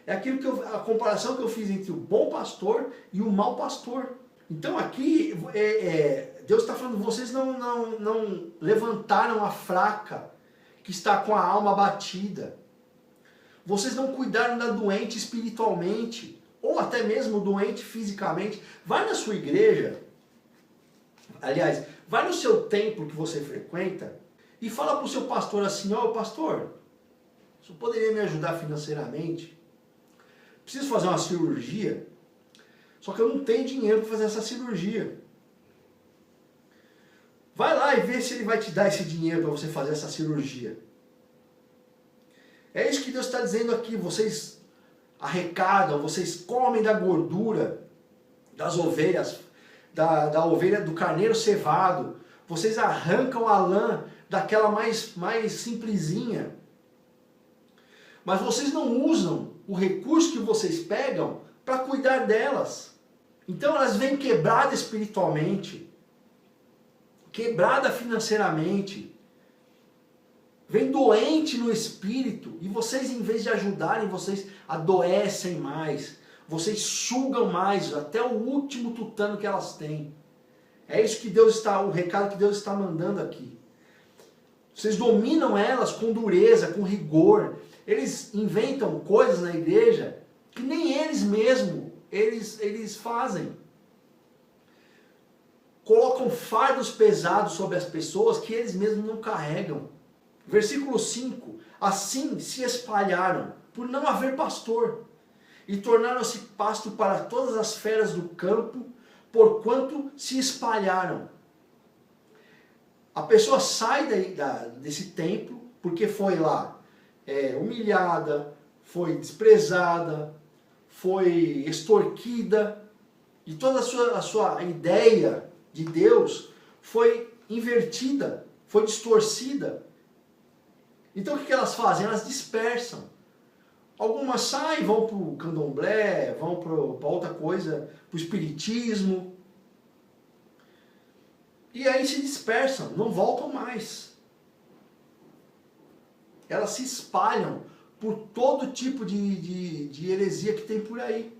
É a comparação que eu fiz entre o bom pastor e o mau pastor. Então aqui Deus está falando: vocês não levantaram a fraca, que está com a alma abatida. Vocês não cuidaram da doente espiritualmente, ou até mesmo doente fisicamente. Vai na sua igreja, aliás, vai no seu templo que você frequenta, e fala para o seu pastor assim: ó, pastor, você poderia me ajudar financeiramente? preciso fazer uma cirurgia, só que eu não tenho dinheiro para fazer essa cirurgia. Vai lá e vê se ele vai te dar esse dinheiro para você fazer essa cirurgia. É isso que Deus está dizendo aqui. Vocês arrecadam, vocês comem da gordura das ovelhas, da ovelha, do carneiro cevado. Vocês arrancam a lã daquela mais simplesinha. Mas vocês não usam o recurso que vocês pegam para cuidar delas. Então elas vêm quebradas espiritualmente, quebrada financeiramente, vem doente no espírito, e vocês, em vez de ajudarem, vocês adoecem mais, vocês sugam mais, até o último tutano que elas têm. É isso que Deus está, o recado que Deus está mandando aqui. Vocês dominam elas com dureza, com rigor. Eles inventam coisas na igreja que nem eles mesmos eles fazem. Colocam fardos pesados sobre as pessoas que eles mesmos não carregam. Versículo 5. Assim se espalharam, por não haver pastor, e tornaram-se pasto para todas as feras do campo, porquanto se espalharam. A pessoa sai desse templo, porque foi lá humilhada, foi desprezada, foi extorquida, e toda a sua ideia de Deus foi invertida, foi distorcida. Então o que elas fazem? Elas dispersam. Algumas saem, vão para o candomblé, vão para outra coisa, para o espiritismo. E aí se dispersam, não voltam mais. Elas se espalham por todo tipo de heresia que tem por aí.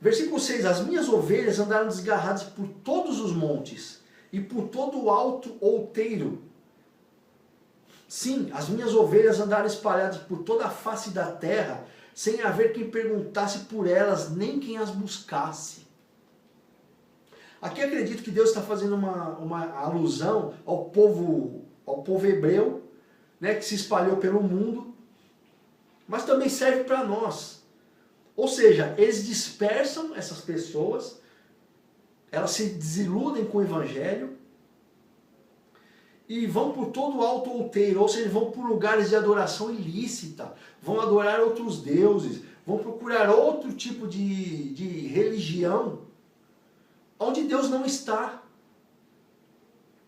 Versículo 6. As minhas ovelhas andaram desgarradas por todos os montes e por todo o alto outeiro. Sim, as minhas ovelhas andaram espalhadas por toda a face da terra, sem haver quem perguntasse por elas, nem quem as buscasse. Aqui acredito que Deus está fazendo uma alusão ao povo hebreu, né, que se espalhou pelo mundo, mas também serve para nós. Ou seja, eles dispersam essas pessoas, elas se desiludem com o evangelho, e vão por todo o alto outeiro, ou seja, vão por lugares de adoração ilícita, vão adorar outros deuses, vão procurar outro tipo de religião, onde Deus não está.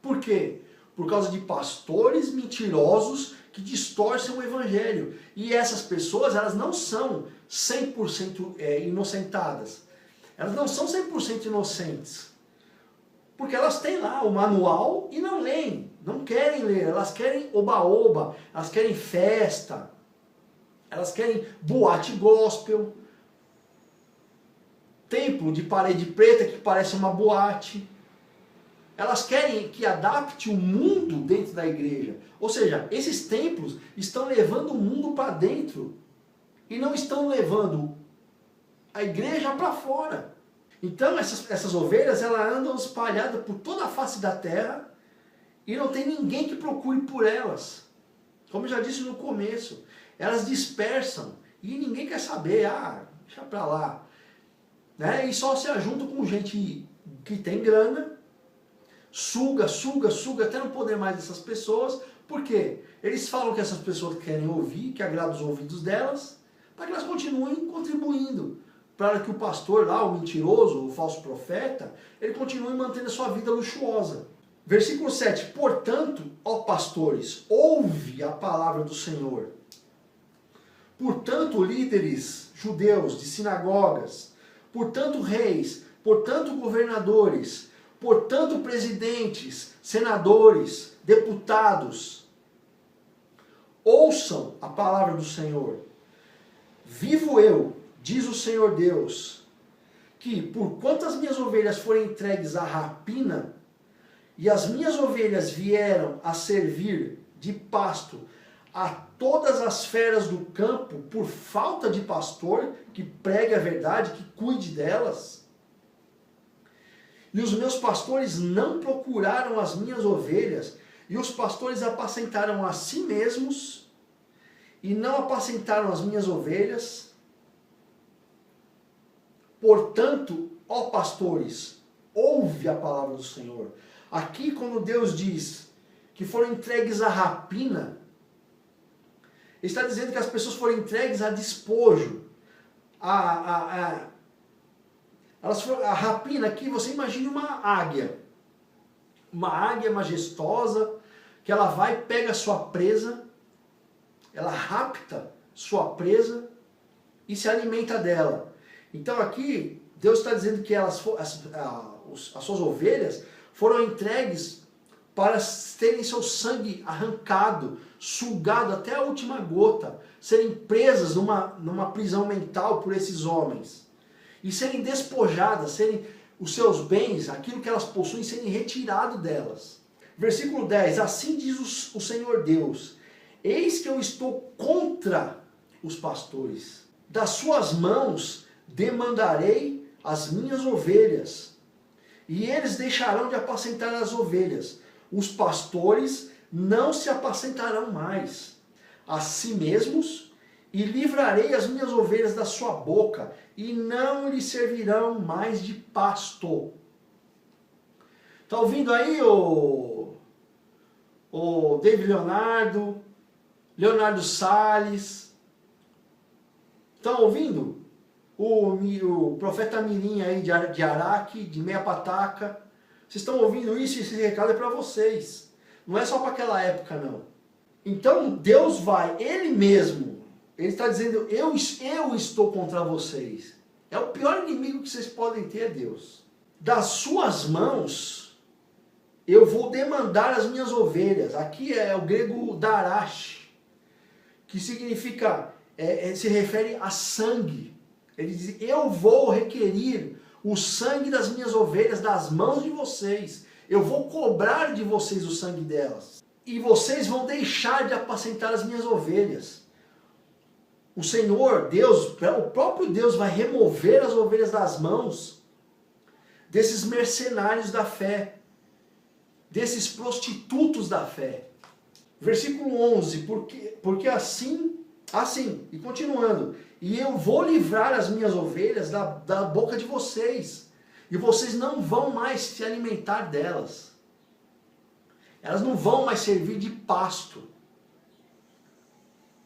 Por quê? Por causa de pastores mentirosos que distorcem o evangelho. E essas pessoas, elas não são 100% inocentadas. Elas não são 100% inocentes. Porque elas têm lá o manual e não leem, não querem ler, elas querem oba-oba, elas querem festa, elas querem boate gospel, templo de parede preta que parece uma boate. Elas querem que adapte o mundo dentro da igreja. Ou seja, esses templos estão levando o mundo para dentro e não estão levando a igreja para fora. Então essas ovelhas, elas andam espalhadas por toda a face da terra e não tem ninguém que procure por elas. Como eu já disse no começo, elas dispersam e ninguém quer saber, deixa pra lá. Né? E só se ajuntam com gente que tem grana, suga até não poder mais dessas pessoas. Por quê? Eles falam que essas pessoas querem ouvir, que agrada os ouvidos delas, para que elas continuem contribuindo. Para que o pastor lá, o mentiroso, o falso profeta, ele continue mantendo a sua vida luxuosa. Versículo 7. Portanto, ó pastores, ouve a palavra do Senhor. Portanto, líderes judeus de sinagogas, portanto, reis, portanto, governadores, portanto, presidentes, senadores, deputados, ouçam a palavra do Senhor. Vivo eu, diz o Senhor Deus, que por quanto as minhas ovelhas forem entregues à rapina, e as minhas ovelhas vieram a servir de pasto a todas as feras do campo, por falta de pastor que pregue a verdade, que cuide delas, e os meus pastores não procuraram as minhas ovelhas, e os pastores apacentaram a si mesmos, e não apacentaram as minhas ovelhas. Portanto, ó pastores, ouve a palavra do Senhor. Aqui, quando Deus diz que foram entregues à rapina, Ele está dizendo que as pessoas foram entregues a despojo. A rapina aqui, você imagine uma águia. Uma águia majestosa, que ela vai, pega a sua presa, ela rapta sua presa e se alimenta dela. Então aqui, Deus está dizendo que as suas ovelhas foram entregues para terem seu sangue arrancado, sugado até a última gota, serem presas numa prisão mental por esses homens, e serem despojadas, serem os seus bens, aquilo que elas possuem, serem retirado delas. Versículo 10, assim diz o Senhor Deus, eis que eu estou contra os pastores, das suas mãos demandarei as minhas ovelhas, e eles deixarão de apacentar as ovelhas. Os pastores não se apacentarão mais a si mesmos, e livrarei as minhas ovelhas da sua boca, e não lhes servirão mais de pasto. Está ouvindo aí o David Leonardo Salles? Estão ouvindo? O profeta Mirim aí de Araque, de Meia Pataca. Vocês estão ouvindo isso? Esse recado é para vocês. Não é só para aquela época, não. Então Deus vai, Ele mesmo, Ele está dizendo, eu estou contra vocês. É o pior inimigo que vocês podem ter, é Deus. Das suas mãos eu vou demandar as minhas ovelhas. Aqui é o grego darash, que significa, se refere a sangue. Ele diz, eu vou requerir o sangue das minhas ovelhas das mãos de vocês. Eu vou cobrar de vocês o sangue delas. E vocês vão deixar de apacentar as minhas ovelhas. O Senhor, Deus, o próprio Deus vai remover as ovelhas das mãos desses mercenários da fé, desses prostitutos da fé. Versículo 11, porque assim, e continuando, e eu vou livrar as minhas ovelhas da boca de vocês, e vocês não vão mais se alimentar delas. Elas não vão mais servir de pasto.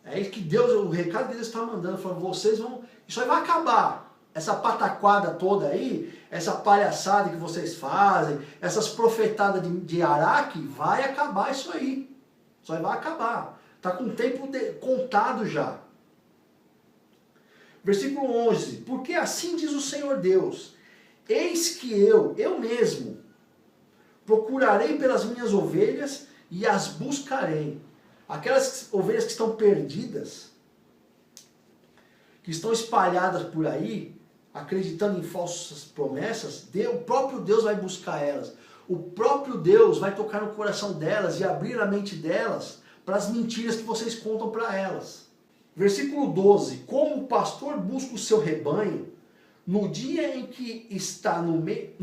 É isso que Deus, o recado que Deus está mandando, falando, vocês vão, isso aí vai acabar. Essa pataquada toda aí, essa palhaçada que vocês fazem, essas profetadas de Araque, vai acabar isso aí. Isso aí vai acabar. Está com o tempo contado já. Versículo 11, porque assim diz o Senhor Deus, eis que eu mesmo, procurarei pelas minhas ovelhas e as buscarei. Aquelas ovelhas que estão perdidas, que estão espalhadas por aí, acreditando em falsas promessas, o próprio Deus vai buscar elas. O próprio Deus vai tocar no coração delas e abrir a mente delas para as mentiras que vocês contam para elas. Versículo 12, como o pastor busca o seu rebanho, no dia em que está no meio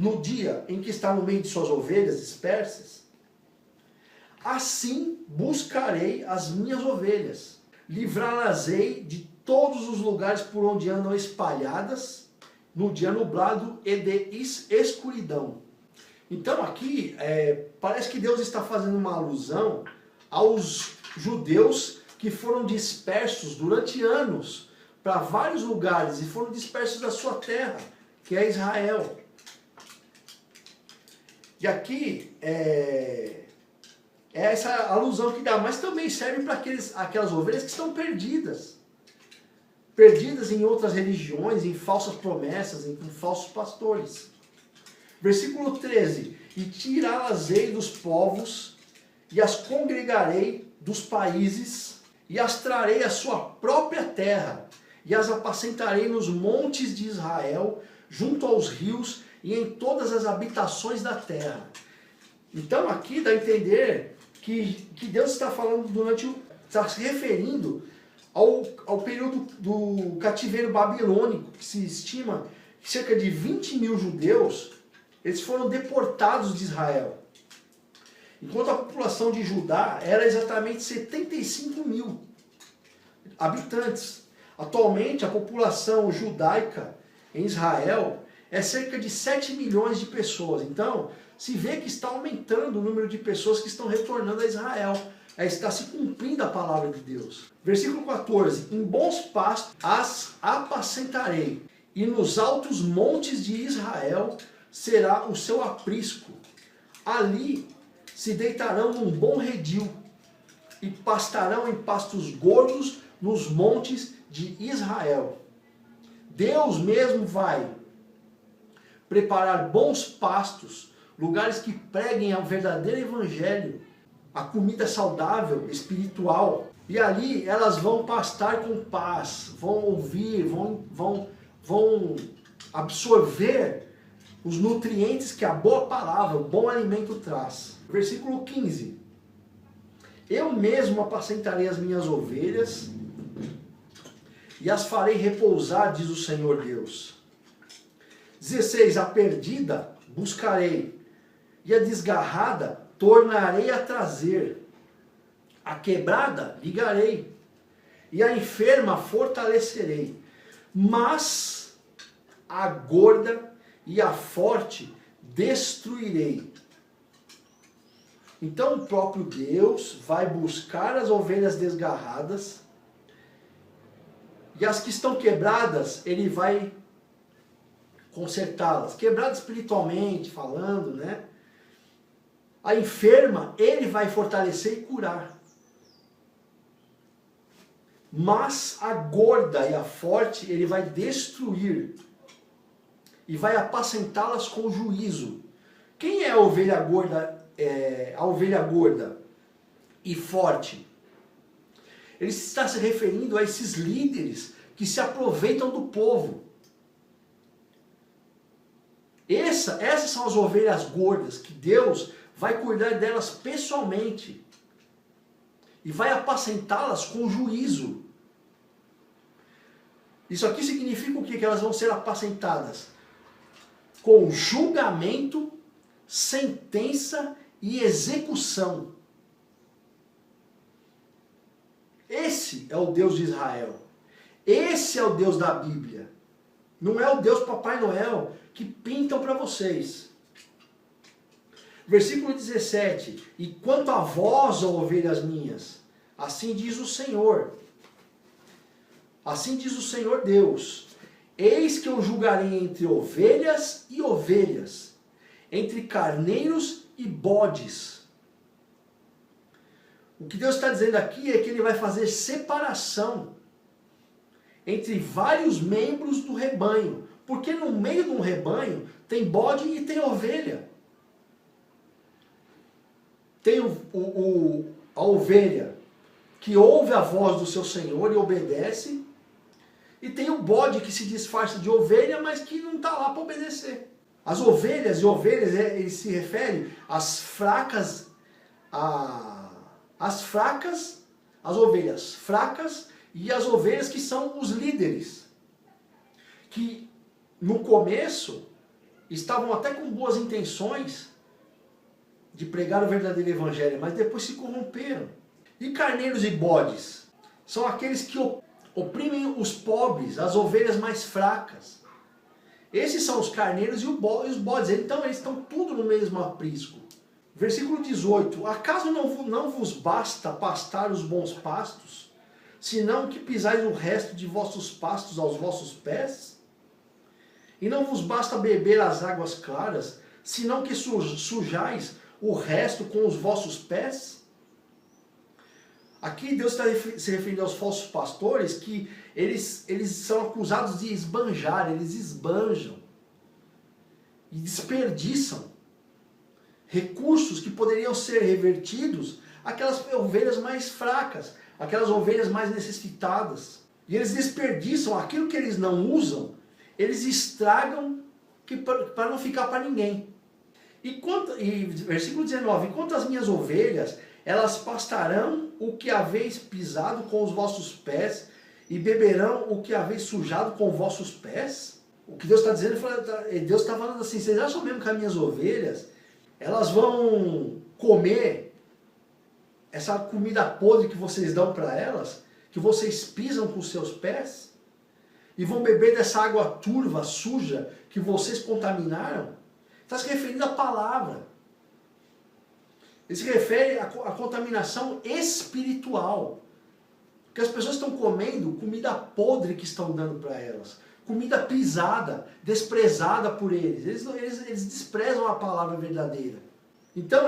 de suas ovelhas dispersas, assim buscarei as minhas ovelhas, livrá-las-ei de todos os lugares por onde andam espalhadas, no dia nublado e de escuridão. Então aqui, parece que Deus está fazendo uma alusão aos judeus que foram dispersos durante anos para vários lugares e foram dispersos da sua terra, que é Israel. E aqui essa alusão que dá, mas também serve para aquelas ovelhas que estão perdidas em outras religiões, em falsas promessas, em falsos pastores. Versículo 13, e tirá-las-ei dos povos, e as congregarei dos países, e as trarei à sua própria terra, e as apacentarei nos montes de Israel, junto aos rios, e em todas as habitações da terra. Então aqui dá a entender que Deus está falando está se referindo ao período do cativeiro babilônico, que se estima que cerca de 20 mil judeus eles foram deportados de Israel. Enquanto a população de Judá era exatamente 75 mil. habitantes. Atualmente, a população judaica em Israel é cerca de 7 milhões de pessoas. Então, se vê que está aumentando o número de pessoas que estão retornando a Israel. Está se cumprindo a palavra de Deus. Versículo 14. Em bons pastos as apacentarei, e nos altos montes de Israel será o seu aprisco. Ali se deitarão num bom redil, e pastarão em pastos gordos nos montes de Israel. Deus mesmo vai preparar bons pastos, lugares que preguem o verdadeiro evangelho, a comida saudável, espiritual. E ali elas vão pastar com paz, vão ouvir, vão absorver os nutrientes que a boa palavra, o bom alimento traz. Versículo 15. Eu mesmo apacentarei as minhas ovelhas e as farei repousar, diz o Senhor Deus. 16. A perdida buscarei, e a desgarrada tornarei a trazer. A quebrada ligarei, e a enferma fortalecerei. Mas a gorda e a forte destruirei. Então o próprio Deus vai buscar as ovelhas desgarradas, e as que estão quebradas, ele vai consertá-las. Quebradas espiritualmente falando, né? A enferma, ele vai fortalecer e curar. Mas a gorda e a forte, ele vai destruir. E vai apacentá-las com juízo. Quem é a ovelha gorda? A ovelha gorda e forte? Ele está se referindo a esses líderes que se aproveitam do povo. Essas são as ovelhas gordas, que Deus vai cuidar delas pessoalmente. E vai apacentá-las com juízo. Isso aqui significa o quê? Que elas vão ser apacentadas com julgamento, sentença e execução. Esse é o Deus de Israel. Esse é o Deus da Bíblia. Não é o Deus Papai Noel que pintam para vocês. Versículo 17. E quanto a vós, ó ovelhas minhas, assim diz o Senhor. Assim diz o Senhor Deus. Eis que eu julgarei entre ovelhas e ovelhas, entre carneiros e bodes. O que Deus está dizendo aqui é que ele vai fazer separação entre vários membros do rebanho. Porque no meio de um rebanho tem bode e tem ovelha. Tem a ovelha que ouve a voz do seu Senhor e obedece. E tem o bode que se disfarça de ovelha, mas que não está lá para obedecer. As ovelhas, ele se refere às fracas, as ovelhas fracas e as ovelhas que são os líderes. Que no começo estavam até com boas intenções de pregar o verdadeiro evangelho, mas depois se corromperam. E carneiros e bodes são aqueles que oprimem os pobres, as ovelhas mais fracas. Esses são os carneiros e os bodes. Então eles estão tudo no mesmo aprisco. Versículo 18. Acaso não vos basta pastar os bons pastos, senão que pisais o resto de vossos pastos aos vossos pés? E não vos basta beber as águas claras, senão que sujais o resto com os vossos pés? Aqui Deus está se referindo aos falsos pastores, que eles são acusados de esbanjar, eles esbanjam e desperdiçam recursos que poderiam ser revertidos àquelas ovelhas mais fracas, aquelas ovelhas mais necessitadas. E eles desperdiçam aquilo que eles não usam, eles estragam para não ficar para ninguém. E versículo 19, enquanto as minhas ovelhas, elas pastarão o que haveis pisado com os vossos pés, e beberão o que haveis sujado com vossos pés. O que Deus está dizendo, Deus está falando assim, vocês acham mesmo que as minhas ovelhas, elas vão comer essa comida podre que vocês dão para elas? que vocês pisam com os seus pés? E vão beber dessa água turva, suja, que vocês contaminaram? Está se referindo à palavra. Ele se refere à contaminação espiritual. Porque as pessoas estão comendo comida podre que estão dando para elas. Comida pisada, desprezada por eles. Eles desprezam a palavra verdadeira. Então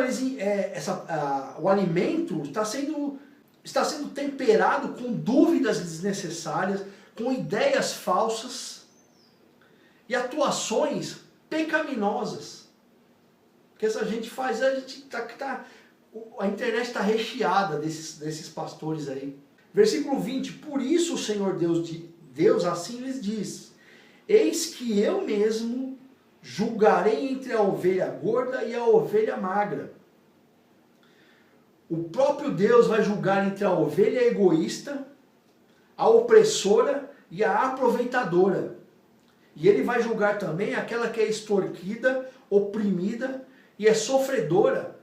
o alimento está sendo temperado com dúvidas desnecessárias, com ideias falsas e atuações pecaminosas. Que essa gente faz, a internet está recheada desses pastores aí. Versículo 20, por isso o Senhor Deus assim lhes diz, eis que eu mesmo julgarei entre a ovelha gorda e a ovelha magra. O próprio Deus vai julgar entre a ovelha egoísta, a opressora e a aproveitadora. E ele vai julgar também aquela que é extorquida, oprimida e é sofredora.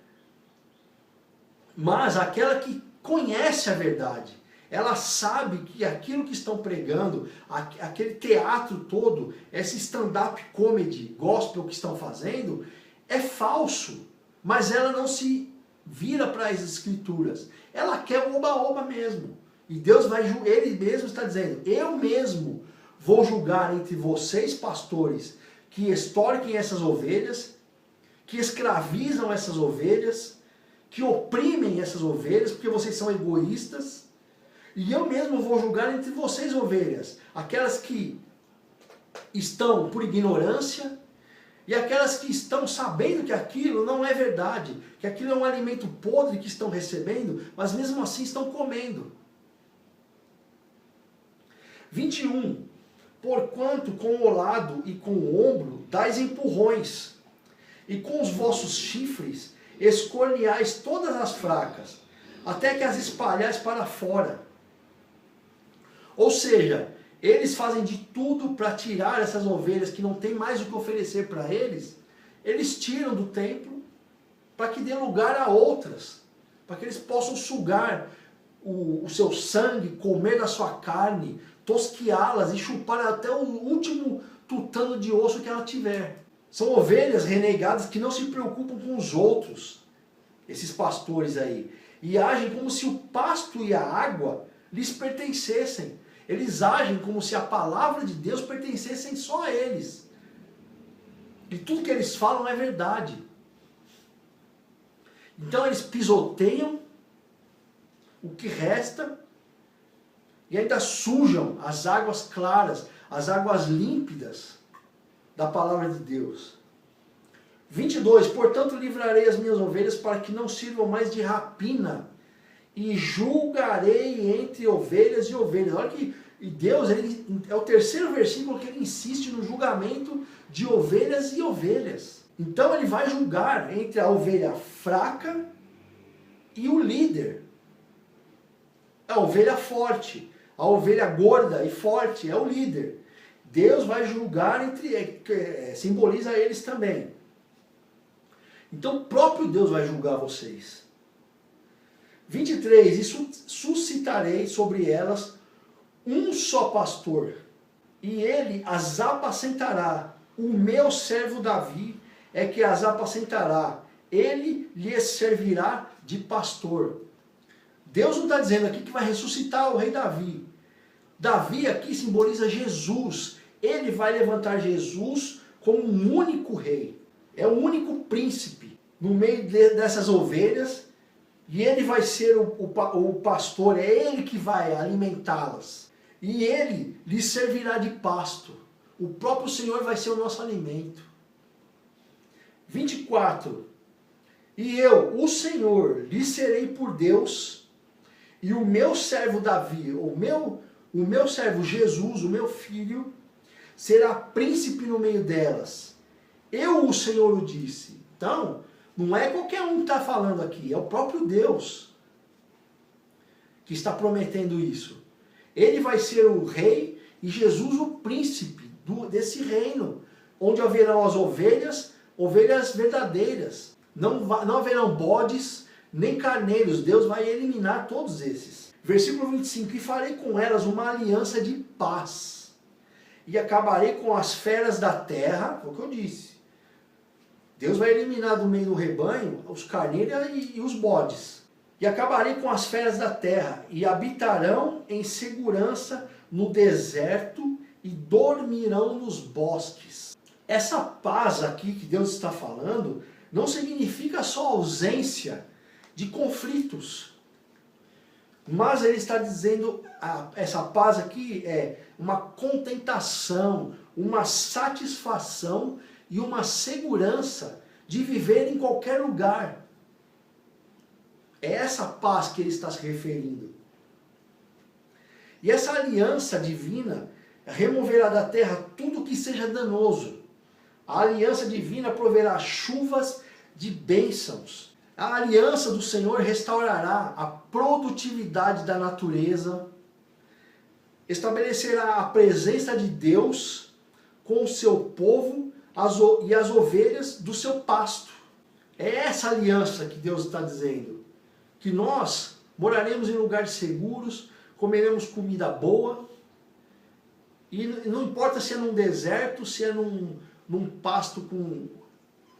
Mas aquela que conhece a verdade, ela sabe que aquilo que estão pregando, aquele teatro todo, esse stand-up comedy, gospel que estão fazendo, é falso. Mas ela não se vira para as escrituras. Ela quer o oba-oba mesmo. E Deus ele mesmo está dizendo, eu mesmo vou julgar entre vocês, pastores, que extorquem essas ovelhas, que escravizam essas ovelhas, que oprimem essas ovelhas, porque vocês são egoístas. E eu mesmo vou julgar entre vocês, ovelhas, aquelas que estão por ignorância e aquelas que estão sabendo que aquilo não é verdade, que aquilo é um alimento podre que estão recebendo, mas mesmo assim estão comendo. 21. Porquanto com o lado e com o ombro dais empurrões, e com os vossos chifres escorneais todas as fracas, até que as espalhais para fora. Ou seja, eles fazem de tudo para tirar essas ovelhas que não tem mais o que oferecer para eles. Eles tiram do templo para que dê lugar a outras, para que eles possam sugar o seu sangue, comer da sua carne, tosquiá-las e chupar até o último tutano de osso que ela tiver. São ovelhas renegadas que não se preocupam com os outros, esses pastores aí, e agem como se o pasto e a água lhes pertencessem. Eles agem como se a palavra de Deus pertencessem só a eles. E tudo que eles falam é verdade. Então eles pisoteiam o que resta e ainda sujam as águas claras, as águas límpidas da palavra de Deus. 22. Portanto livrarei as minhas ovelhas para que não sirvam mais de rapina, e julgarei entre ovelhas e ovelhas. Olha que Deus, é o terceiro versículo que ele insiste no julgamento de ovelhas e ovelhas. Então ele vai julgar entre a ovelha fraca e o líder. A ovelha forte, a ovelha gorda e forte é o líder. Deus vai julgar simboliza eles também. Então o próprio Deus vai julgar vocês. 23. E suscitarei sobre elas um só pastor, e ele as apacentará. O meu servo Davi é que as apacentará. Ele lhes servirá de pastor. Deus não está dizendo aqui que vai ressuscitar o rei Davi. Davi aqui simboliza Jesus. Ele vai levantar Jesus como um único rei. É o único príncipe no meio dessas ovelhas. E ele vai ser o pastor, é ele que vai alimentá-las. E ele lhes servirá de pasto. O próprio Senhor vai ser o nosso alimento. 24. E eu, o Senhor, lhes serei por Deus, e o meu servo Davi, o meu servo Jesus, o meu filho, será príncipe no meio delas. Eu, o Senhor, o disse. Então, não é qualquer um que está falando aqui, é o próprio Deus que está prometendo isso. Ele vai ser o rei e Jesus o príncipe desse reino, onde haverão as ovelhas verdadeiras. Não haverão bodes nem carneiros. Deus vai eliminar todos esses. Versículo 25, e farei com elas uma aliança de paz, e acabarei com as feras da terra, foi o que eu disse. Deus vai eliminar do meio do rebanho os carneiros e os bodes. E acabarei com as feras da terra, e habitarão em segurança no deserto, e dormirão nos bosques. Essa paz aqui que Deus está falando, não significa só ausência de conflitos. Mas ele está dizendo, essa paz aqui é uma contentação, uma satisfação e uma segurança de viver em qualquer lugar. É essa paz que ele está se referindo. E essa aliança divina removerá da terra tudo que seja danoso. A aliança divina proverá chuvas de bênçãos. A aliança do Senhor restaurará a produtividade da natureza, estabelecerá a presença de Deus com o seu povo e as ovelhas do seu pasto. É essa aliança que Deus está dizendo. Que nós moraremos em lugares seguros, comeremos comida boa, e não importa se é num deserto, se é num pasto com...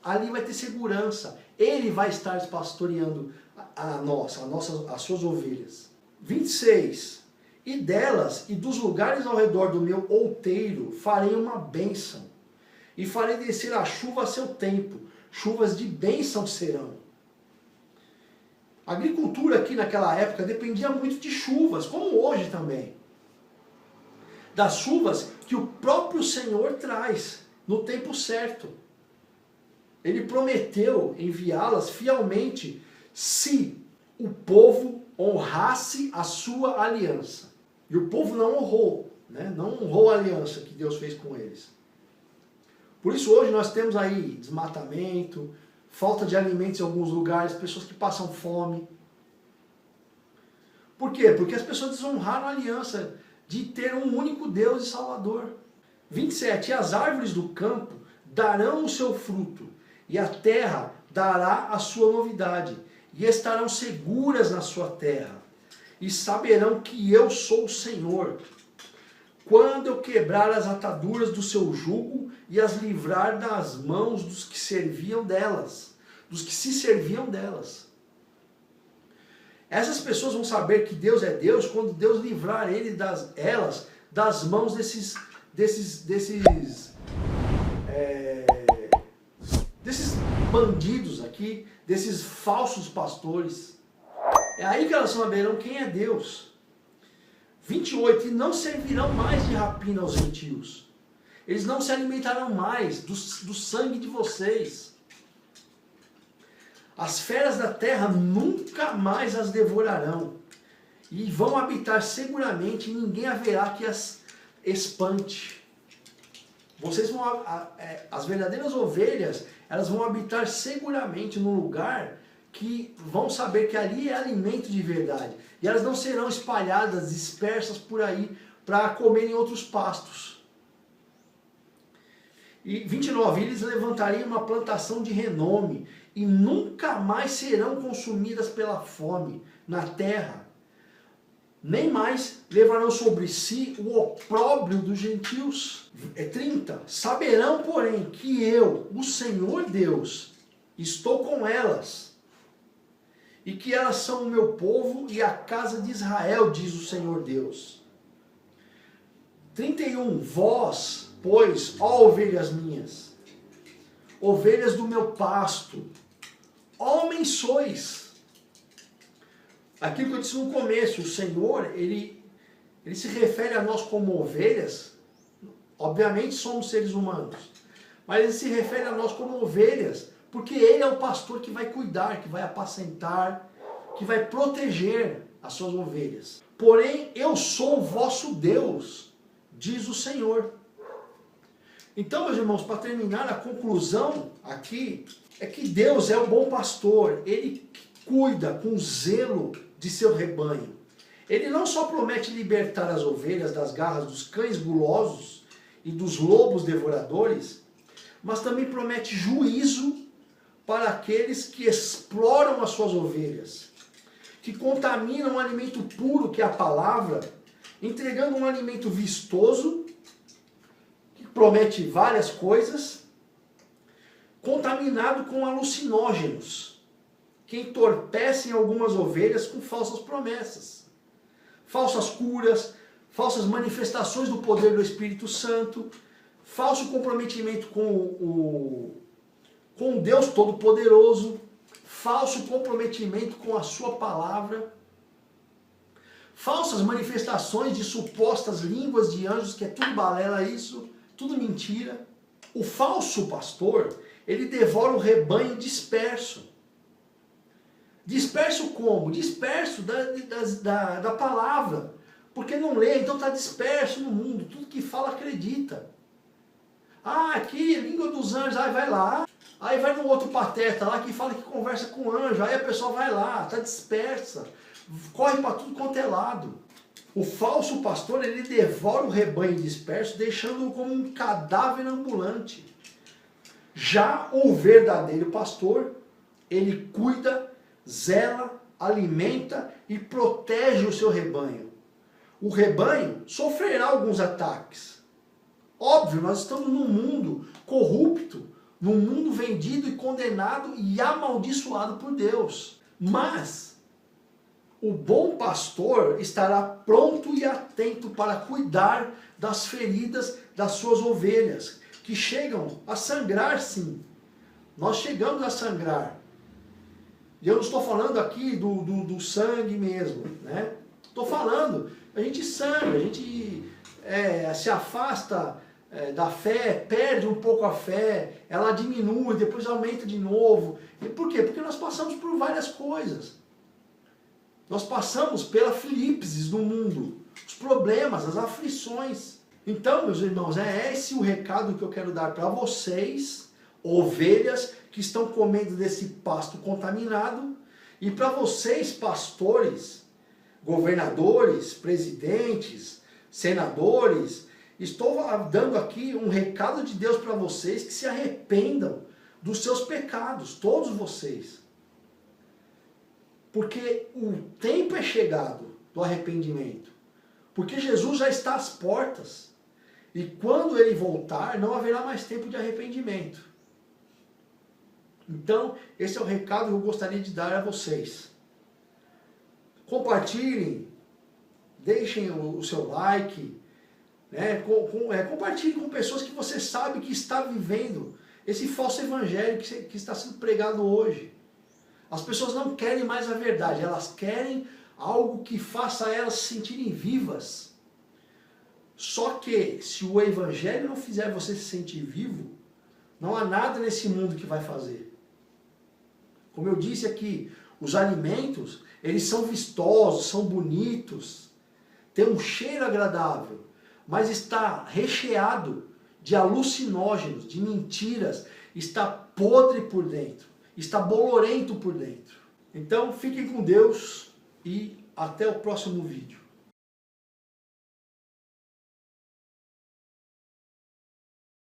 Ali vai ter segurança. Ele vai estar pastoreando as suas ovelhas. 26. E delas e dos lugares ao redor do meu outeiro farei uma bênção. E farei descer a chuva a seu tempo. Chuvas de bênção serão. A agricultura aqui naquela época dependia muito de chuvas, como hoje também. Das chuvas que o próprio Senhor traz no tempo certo. Ele prometeu enviá-las fielmente se o povo honrasse a sua aliança. E o povo não honrou, né? Não honrou a aliança que Deus fez com eles. Por isso hoje nós temos aí desmatamento, falta de alimentos em alguns lugares, pessoas que passam fome. Por quê? Porque as pessoas desonraram a aliança de ter um único Deus e Salvador. 27. E as árvores do campo darão o seu fruto, e a terra dará a sua novidade, e estarão seguras na sua terra, e saberão que eu sou o Senhor, quando eu quebrar as ataduras do seu jugo e as livrar das mãos dos que serviam delas, dos que se serviam delas. Essas pessoas vão saber que Deus é Deus quando Deus livrar elas das mãos desses bandidos aqui, desses falsos pastores. É aí que elas saberão quem é Deus. 28. E não servirão mais de rapina aos gentios. Eles não se alimentarão mais do sangue de vocês. As feras da terra nunca mais as devorarão. E vão habitar seguramente, e ninguém haverá que as espante. Vocês vão, as verdadeiras ovelhas, elas vão habitar seguramente num lugar que vão saber que ali é alimento de verdade. E elas não serão espalhadas, dispersas por aí para comerem outros pastos. E 29, eles levantariam uma plantação de renome e nunca mais serão consumidas pela fome na terra. Nem mais levarão sobre si o opróbrio dos gentios. 30. Saberão, porém, que eu, o Senhor Deus, estou com elas, e que elas são o meu povo e a casa de Israel, diz o Senhor Deus. 31. Vós, pois, ó ovelhas minhas, ovelhas do meu pasto, homens sois. Aquilo que eu disse no começo, o Senhor, ele se refere a nós como ovelhas. Obviamente somos seres humanos, mas ele se refere a nós como ovelhas, porque ele é o pastor que vai cuidar, que vai apacentar, que vai proteger as suas ovelhas. Porém, eu sou o vosso Deus, diz o Senhor. Então, meus irmãos, para terminar, a conclusão aqui é que Deus é o bom pastor. Ele cuida com zelo de seu rebanho. Ele não só promete libertar as ovelhas das garras dos cães gulosos e dos lobos devoradores, mas também promete juízo para aqueles que exploram as suas ovelhas, que contaminam um alimento puro, que é a palavra, entregando um alimento vistoso, que promete várias coisas, contaminado com alucinógenos, que entorpecem algumas ovelhas com falsas promessas, falsas curas, falsas manifestações do poder do Espírito Santo, falso comprometimento com Deus Todo-Poderoso, falso comprometimento com a sua palavra, falsas manifestações de supostas línguas de anjos, que é tudo balela isso, tudo mentira. O falso pastor, ele devora o rebanho disperso. Disperso como? Disperso da palavra. Porque não lê, então está disperso no mundo. Tudo que fala acredita. Ah, aqui, língua dos anjos, aí vai lá. Aí vai no outro pateta lá que fala que conversa com anjo. Aí a pessoa vai lá, está dispersa. Corre para tudo quanto é lado. O falso pastor, ele devora o rebanho disperso, deixando-o como um cadáver ambulante. Já o verdadeiro pastor, ele cuida, zela, alimenta e protege o seu rebanho. O rebanho sofrerá alguns ataques. Óbvio, nós estamos num mundo corrupto, num mundo vendido e condenado e amaldiçoado por Deus. Mas o bom pastor estará pronto e atento para cuidar das feridas das suas ovelhas, que chegam a sangrar, sim. Nós chegamos a sangrar. E eu não estou falando aqui do sangue mesmo, né? Estou falando, a gente sangra, a gente se afasta da fé, perde um pouco a fé, ela diminui, depois aumenta de novo. E por quê? Porque nós passamos por várias coisas. Nós passamos pela filipses do mundo, os problemas, as aflições. Então, meus irmãos, é esse o recado que eu quero dar para vocês, ovelhas que estão comendo desse pasto contaminado, e para vocês, pastores, governadores, presidentes, senadores, estou dando aqui um recado de Deus para vocês que se arrependam dos seus pecados, todos vocês. Porque o tempo é chegado do arrependimento. Porque Jesus já está às portas. E quando ele voltar, não haverá mais tempo de arrependimento. Então, esse é o recado que eu gostaria de dar a vocês. Compartilhem, deixem o seu like, né? Compartilhem com pessoas que você sabe que está vivendo esse falso evangelho que está sendo pregado hoje. As pessoas não querem mais a verdade, elas querem algo que faça elas se sentirem vivas. Só que, se o evangelho não fizer você se sentir vivo, não há nada nesse mundo que vai fazer. Como eu disse aqui, os alimentos, eles são vistosos, são bonitos, tem um cheiro agradável, mas está recheado de alucinógenos, de mentiras, está podre por dentro. Está bolorento por dentro. Então, fiquem com Deus e até o próximo vídeo.